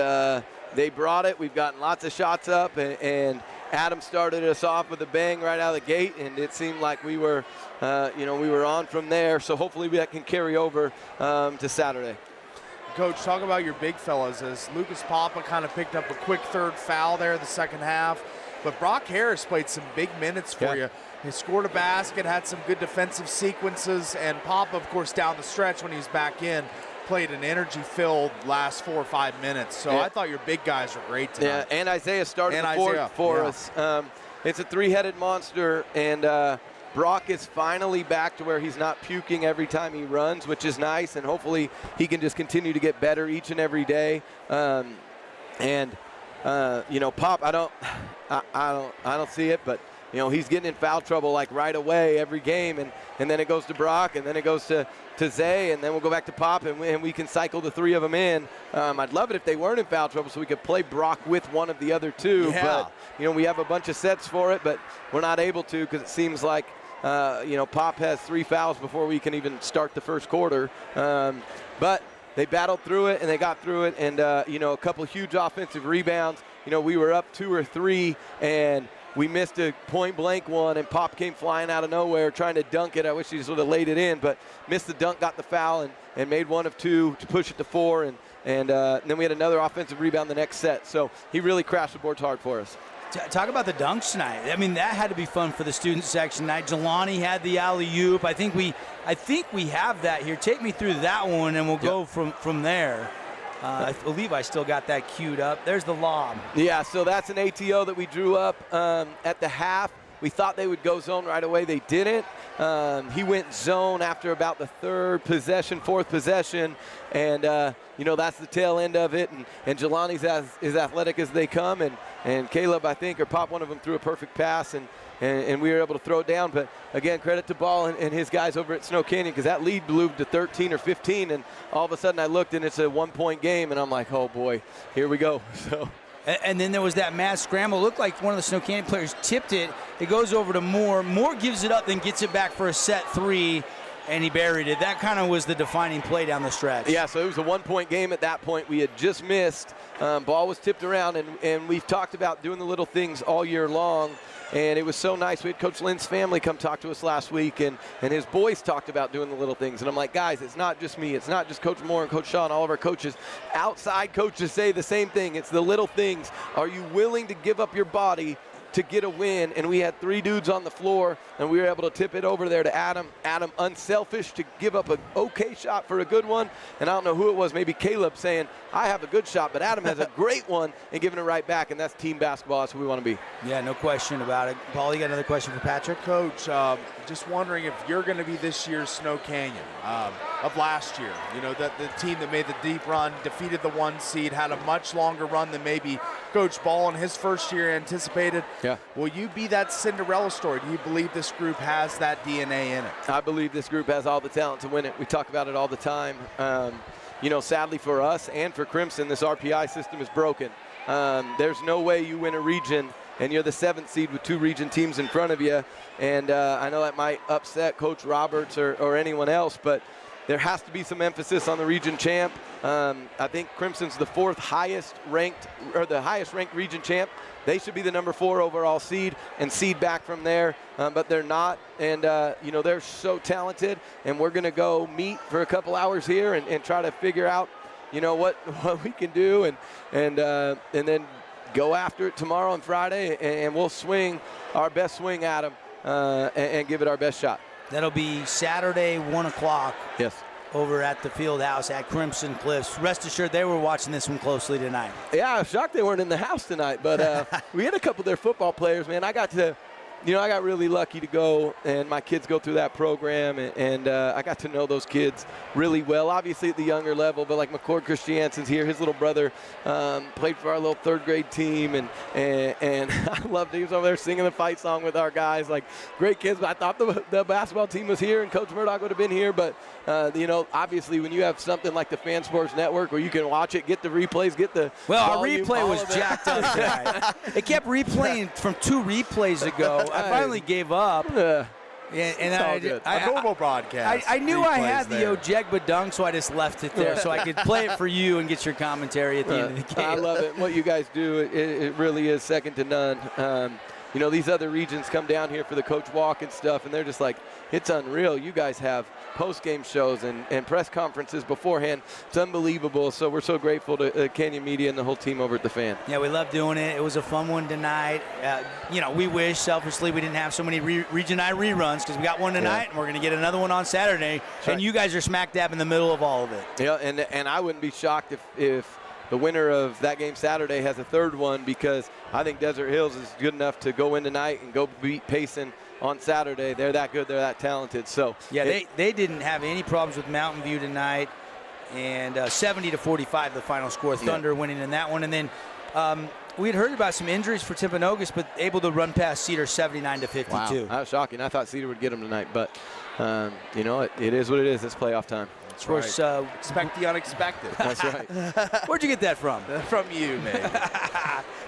they brought it. We've gotten lots of shots up, and Adam started us off with a bang right out of the gate, and it seemed like we were, we were on from there. So hopefully that can carry over to Saturday. Coach, talk about your big fellas. As Lucas Papa kind of picked up a quick third foul there in the second half, but Brock Harris played some big minutes for you. He scored a basket, had some good defensive sequences, and Papa, of course, down the stretch when he was back in, played an energy-filled last 4 or 5 minutes. So I thought your big guys were great tonight. Yeah, and Isaiah started the fourth for us. It's a three-headed monster, and Brock is finally back to where he's not puking every time he runs, which is nice, and hopefully he can just continue to get better each and every day. Pop, I don't see it, but you know, he's getting in foul trouble like right away every game, and then it goes to Brock, and then it goes to Zay, and then we'll go back to Pop, and we can cycle the three of them in. I'd love it if they weren't in foul trouble so we could play Brock with one of the other two. Yeah. But, you know, we have a bunch of sets for it, but we're not able to because it seems like, Pop has 3 fouls before we can even start the first quarter. But they battled through it, and they got through it, and, a couple huge offensive rebounds. You know, we were up 2 or 3, and we missed a point-blank one, and Pop came flying out of nowhere trying to dunk it. I wish he sort of laid it in, but missed the dunk, got the foul, and made 1 of 2 to push it to 4. And then we had another offensive rebound the next set. So he really crashed the boards hard for us. Talk about the dunks tonight. I mean, that had to be fun for the student section tonight. Jelani had the alley-oop. I think we have that here. Take me through that one, and we'll go from there. I believe I still got that queued up. There's the lob. Yeah, so that's an ATO that we drew up at the half. We thought they would go zone right away. They didn't. He went zone after about the fourth possession, and that's the tail end of it. And Jelani's as athletic as they come, and Caleb, I think, or Pop, one of them threw a perfect pass, and we were able to throw it down. But again, credit to Ball and his guys over at Snow Canyon, because that lead blew to 13 or 15, and all of a sudden I looked and it's a 1-point game, and I'm like, oh boy, here we go. So. And then there was that mad scramble. It looked like one of the Snow Canyon players tipped it. It goes over to Moore. Moore gives it up, then gets it back for a set 3, and he buried it. That kind of was the defining play down the stretch. Yeah, so it was a 1-point game at that point. We had just missed. Ball was tipped around, and we've talked about doing the little things all year long. And it was so nice. We had Coach Lynn's family come talk to us last week, and his boys talked about doing the little things. And I'm like, guys, it's not just me. It's not just Coach Moore and Coach Shaw and all of our coaches. Outside coaches say the same thing. It's the little things. Are you willing to give up your body to get a win? And we had 3 dudes on the floor, and we were able to tip it over there to Adam. Adam, unselfish to give up an okay shot for a good one. And I don't know who it was, maybe Caleb, saying, I have a good shot, but Adam has a great one, and giving it right back, and that's team basketball. That's what we want to be. Yeah, no question about it. Paul, you got another question for Patrick? Coach, just wondering if you're going to be this year's Snow Canyon of last year. You know, the team that made the deep run, defeated the 1 seed, had a much longer run than maybe Coach Ball in his first year anticipated. Yeah. Will you be that Cinderella story? Do you believe this group has that DNA in it? I believe this group has all the talent to win it. We talk about it all the time. Sadly for us and for Crimson, this RPI system is broken. There's no way you win a region and you're the 7th seed with 2 region teams in front of you. And I know that might upset Coach Roberts or anyone else, but there has to be some emphasis on the region champ. I think Crimson's the 4th highest ranked, or the highest ranked region champ. They should be the number 4 overall seed and seed back from there, but they're not. And, they're so talented, and we're going to go meet for a couple hours here and try to figure out, what we can do and then go after it tomorrow and Friday, and we'll swing our best swing at them and give it our best shot. That'll be Saturday, 1 o'clock. Yes. Over at the field house at Crimson Cliffs. Rest assured they were watching this one closely tonight. Yeah, I was shocked they weren't in the house tonight, but we had a couple of their football players, man. I got really lucky to go, and my kids go through that program, and I got to know those kids really well, obviously at the younger level, but like McCord Christiansen's here. His little brother played for our little 3rd grade team, and I loved it. He was over there singing the fight song with our guys. Like, great kids. I thought the basketball team was here, and Coach Murdoch would have been here, but obviously when you have something like the Fan Sports Network where you can watch it, get the replays, get the our replay was jacked up tonight. It kept replaying from 2 replays ago. I finally gave up. A normal broadcast. I knew I had the Ojegba dunk, so I just left it there so I could play it for you and get your commentary at the end of the game. I love it. What you guys do, it really is second to none. These other regions come down here for the Coach Walk and stuff, and they're just like, it's unreal. You guys have post-game shows and press conferences beforehand. It's unbelievable. So we're so grateful to Canyon Media and the whole team over at the Fan. Yeah, we love doing it. It was a fun one tonight. We wish selfishly we didn't have so many Region I reruns, because we got one tonight and we're going to get another one on Saturday. That's right. And you guys are smack dab in the middle of all of it. Yeah, and I wouldn't be shocked if the winner of that game Saturday has a 3rd one, because I think Desert Hills is good enough to go in tonight and go beat Payson on Saturday. They're that good. They're that talented. So yeah, they didn't have any problems with Mountain View tonight, and 70-45 the final score. Thunder winning in that one, and then we had heard about some injuries for Timpanogos, but able to run past Cedar 79-52. Wow, that was shocking. I thought Cedar would get them tonight, but it is what it is. It's playoff time. That's of course, right. Expect the unexpected. That's right. Where'd you get that from? From you, man.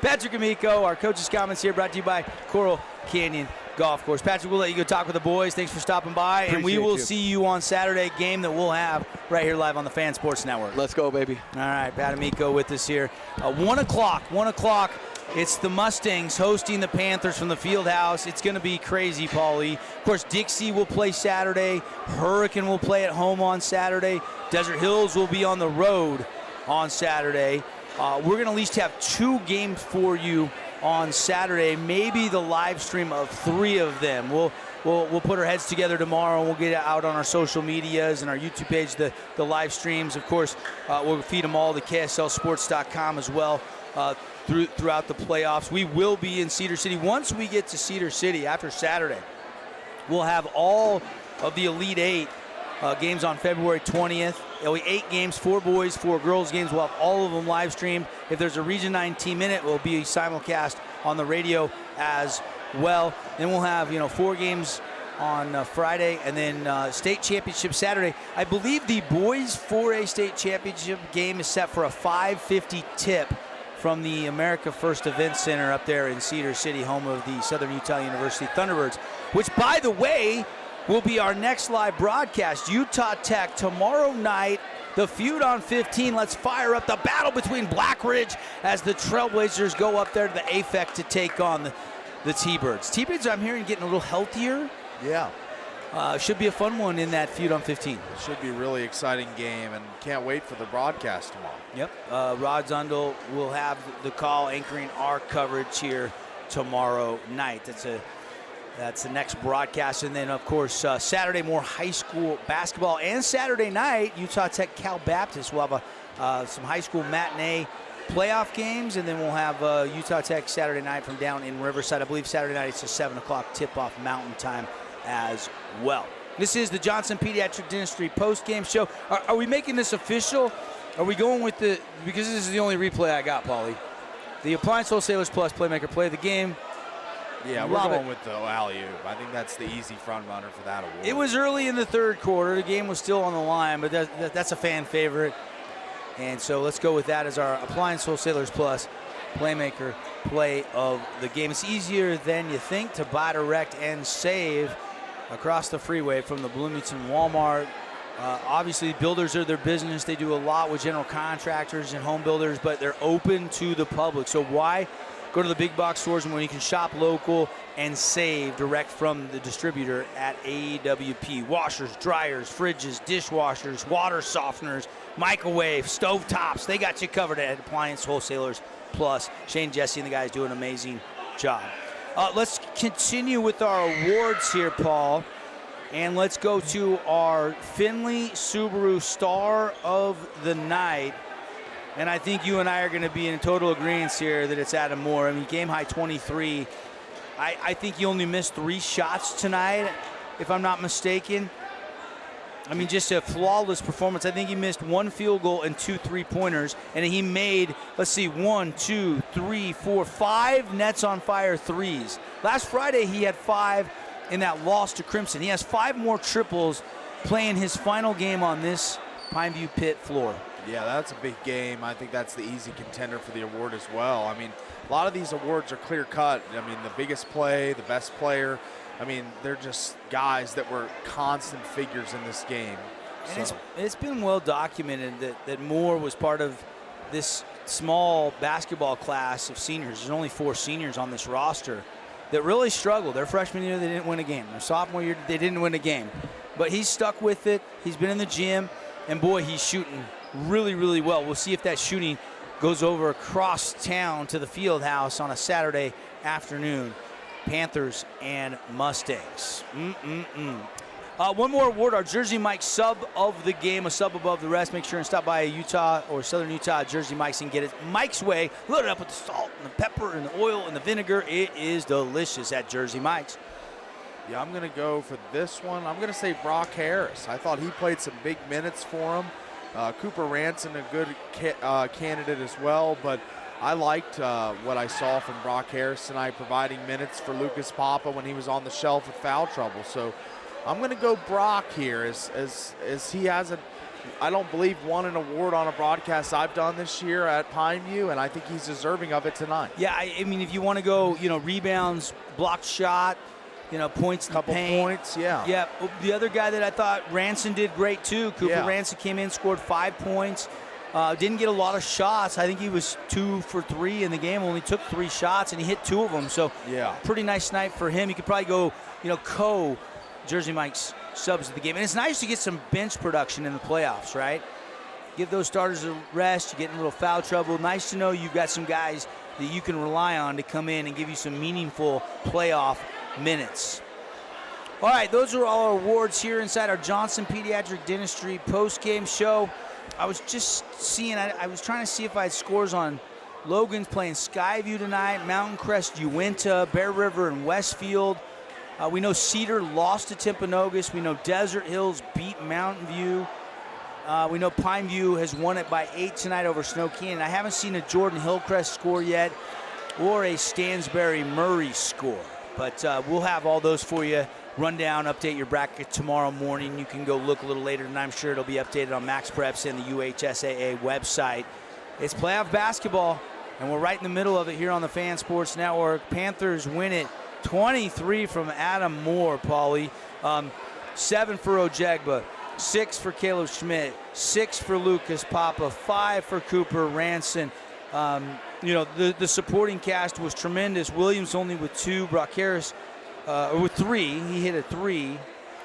Patrick Amico, our coach's comments here, brought to you by Coral Canyon Golf Course. Patrick, we'll let you go talk with the boys. Thanks for stopping by. And we will see you on Saturday, game that we'll have right here live on the Fan Sports Network. Let's go, baby. All right, Pat Amico with us here. 1 o'clock. 1 o'clock. It's the Mustangs hosting the Panthers from the field house. It's going to be crazy, Paulie. Of course, Dixie will play Saturday. Hurricane will play at home on Saturday. Desert Hills will be on the road on Saturday. We're going to at least have 2 games for you on Saturday, maybe the live stream of 3 of them. We'll put our heads together tomorrow, and we'll get it out on our social medias and our YouTube page, the live streams. Of course, we'll feed them all to KSLSports.com as well throughout the playoffs. We will be in Cedar City. Once we get to Cedar City after Saturday, we'll have all of the Elite 8 games on February 20th. There'll be 8 games, 4 boys, 4 girls games. We'll have all of them live streamed. If there's a Region 9 team in it, we'll be simulcast on the radio as well. Then we'll have 4 games on Friday, and then state championship Saturday. I believe the boys 4A state championship game is set for a 5:50 tip from the America First Event Center up there in Cedar City, home of the Southern Utah University Thunderbirds, which, by the way, will be our next live broadcast. Utah Tech tomorrow night, the feud on 15. Let's fire up the battle between Black Ridge as the Trailblazers go up there to the AFEC to take on the T-Birds. T-Birds, I'm hearing, getting a little healthier. Yeah. Should be a fun one in that feud on 15. It should be a really exciting game, and can't wait for the broadcast tomorrow. Yep. Rod Zundel will have the call anchoring our coverage here tomorrow night. That's the next broadcast. And then, of course, Saturday, more high school basketball. And Saturday night, Utah Tech Cal Baptist will have some high school matinee playoff games. And then we'll have Utah Tech Saturday night from down in Riverside. I believe Saturday night it's a 7 o'clock tip-off Mountain Time as well. This is the Johnson Pediatric Dentistry post-game show. Are we making this official? Are we going with because this is the only replay I got, Paulie. The Appliance Wholesalers Plus Playmaker Play of the Game. Yeah, we're going with the alley-oop. I think that's the easy front runner for that award. It was early in the third quarter. The game was still on the line, but that's a fan favorite. And so let's go with that as our Appliance Wholesalers Plus Playmaker play of the game. It's easier than you think to buy direct and save across the freeway from the Bloomington Walmart. Obviously, builders are their business. They do a lot with general contractors and home builders, but they're open to the public. So why go to the big box stores when you can shop local and save direct from the distributor at AWP? Washers, dryers, fridges, dishwashers, water softeners, microwave, stove tops. They got you covered at Appliance Wholesalers Plus. Shane, Jesse, and the guys do an amazing job. Let's continue with our awards here, Paul. And let's go to our Findlay Subaru Star of the Night. And I think you and I are going to be in total agreement here that it's Adam Moore. I mean, game high 23. I think he only missed 3 shots tonight, if I'm not mistaken. I mean, just a flawless performance. I think he missed 1 field goal and 2 3-pointers. And he made, let's see, 1, 2, 3, 4, 5 nets on fire threes. Last Friday, he had 5 in that loss to Crimson. He has 5 more triples playing his final game on this Pineview Pit floor. Yeah, that's a big game. I think that's the easy contender for the award as well. I mean, a lot of these awards are clear-cut. I mean, the biggest play, the best player. I mean, they're just guys that were constant figures in this game. And it's been well documented that Moore was part of this small basketball class of seniors. There's only 4 seniors on this roster that really struggled. Their freshman year, they didn't win a game. Their sophomore year, they didn't win a game. But he's stuck with it. He's been in the gym, and boy, he's shooting really, really well. We'll see if that shooting goes over across town to the field house on a Saturday afternoon. Panthers and Mustangs. One more award, our Jersey Mike sub of the game, a sub above the rest. Make sure and stop by Utah or Southern Utah Jersey Mike's and get it Mike's way. Load it up with the salt and the pepper and the oil and the vinegar. It is delicious at Jersey Mike's. Yeah, I'm going to go for this one. I'm going to say Brock Harris. I thought he played some big minutes for him. Cooper Ranson, a good candidate as well, but I liked what I saw from Brock Harris tonight, providing minutes for Lucas Papa when he was on the shelf with foul trouble. So I'm going to go Brock here as he hasn't, I don't believe, won an award on a broadcast I've done this year at Pineview, and I think he's deserving of it tonight. Yeah, I mean, if you want to go, rebounds, blocked shot, points in the paint. Points, yeah. Yeah, the other guy that I thought, Ranson did great too. Cooper Ranson came in, scored 5 points. Didn't get a lot of shots. I think he was 2 for 3 in the game, only took 3 shots, and he hit 2 of them. So pretty nice night for him. You could probably go, Jersey Mike's subs of the game. And it's nice to get some bench production in the playoffs, right? Give those starters a rest. You get in a little foul trouble. Nice to know you've got some guys that you can rely on to come in and give you some meaningful playoff minutes. All right, those are all our awards here inside our Johnson Pediatric Dentistry post-game show. I was just seeing, I was trying to see if I had scores on Logan's playing Skyview tonight, Mountain Crest, Uinta, Bear River, and Westfield. We know Cedar lost to Timpanogos. We know Desert Hills beat Mountain View. We know Pineview has won it by 8 tonight over Snow Canyon. I haven't seen a Jordan Hillcrest score yet or a Stansbury Murray score. But we'll have all those for you. Run down, update your bracket tomorrow morning. You can go look a little later, and I'm sure it'll be updated on Max Preps and the UHSAA website. It's playoff basketball, and we're right in the middle of it here on the Fan Sports Network. Panthers win it 23 from Adam Moore, Paulie. 7 for Ojegba, 6 for Caleb Schmidt, 6 for Lucas Papa, 5 for Cooper Ranson. The supporting cast was tremendous. Williams only with 2, Brock Harris with 3. He hit a 3,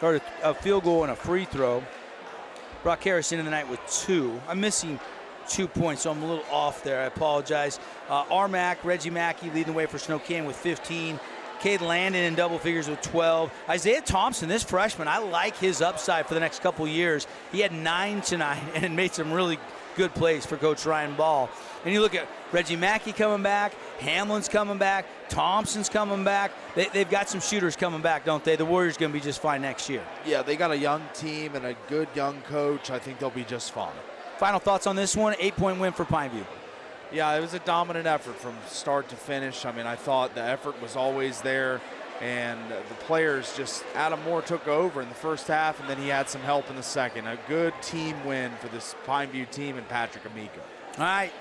or a field goal and a free throw. Brock Harris into the night with 2. I'm missing 2 points, so I'm a little off there. I apologize. Armac, Reggie Mackey leading the way for Snow Canyon with 15. Cade Landon in double figures with 12. Isaiah Thompson, this freshman, I like his upside for the next couple years. He had 9 tonight and made some really good plays for Coach Ryan Ball. And you look at Reggie Mackey coming back, Hamlin's coming back, Thompson's coming back. They've got some shooters coming back, don't they? The Warriors going to be just fine next year. Yeah, they got a young team and a good young coach. I think they'll be just fine. Final thoughts on this one, 8-point win for Pineview. Yeah, it was a dominant effort from start to finish. I mean, I thought the effort was always there, and the players just, Adam Moore took over in the first half, and then he had some help in the second. A good team win for this Pineview team and Patrick Amico. All right.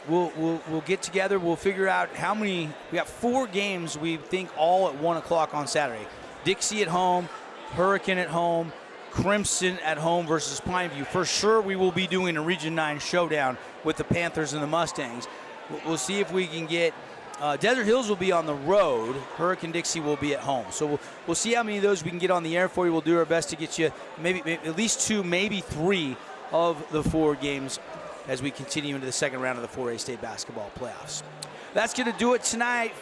We'll get together. We'll figure out how many. We got 4 games, we think, all at 1 o'clock on Saturday. Dixie at home, Hurricane at home, Crimson at home versus Pineview. For sure, we will be doing a Region 9 showdown with the Panthers and the Mustangs. We'll see if we can get Desert Hills will be on the road. Hurricane Dixie will be at home. So we'll see how many of those we can get on the air for you. We'll do our best to get you maybe at least 2, maybe 3 of the 4 games as we continue into the second round of the 4A state basketball playoffs. That's going to do it tonight.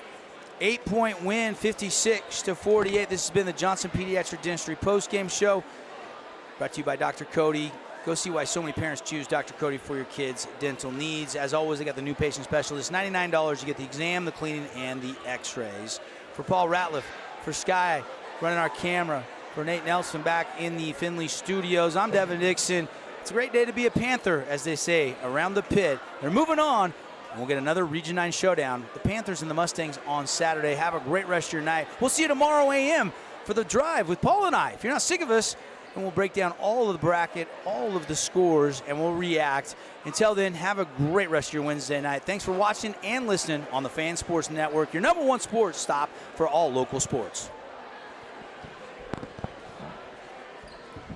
8-point win, 56-48. This has been the Johnson Pediatric Dentistry postgame show, brought to you by Dr. Cody. Go see why so many parents choose Dr. Cody for your kids' dental needs. As always, they got the new patient specialist. $99, you get the exam, the cleaning, and the x-rays. For Paul Ratliff, for Sky, running our camera, for Nate Nelson back in the Findlay studios, I'm Devin Dixon. It's a great day to be a Panther, as they say, around the pit. They're moving on, and we'll get another Region 9 showdown. The Panthers and the Mustangs on Saturday. Have a great rest of your night. We'll see you tomorrow a.m. for The Drive with Paul and I. If you're not sick of us, and we'll break down all of the bracket, all of the scores, and we'll react. Until then, have a great rest of your Wednesday night. Thanks for watching and listening on the Fan Sports Network, your #1 sports stop for all local sports.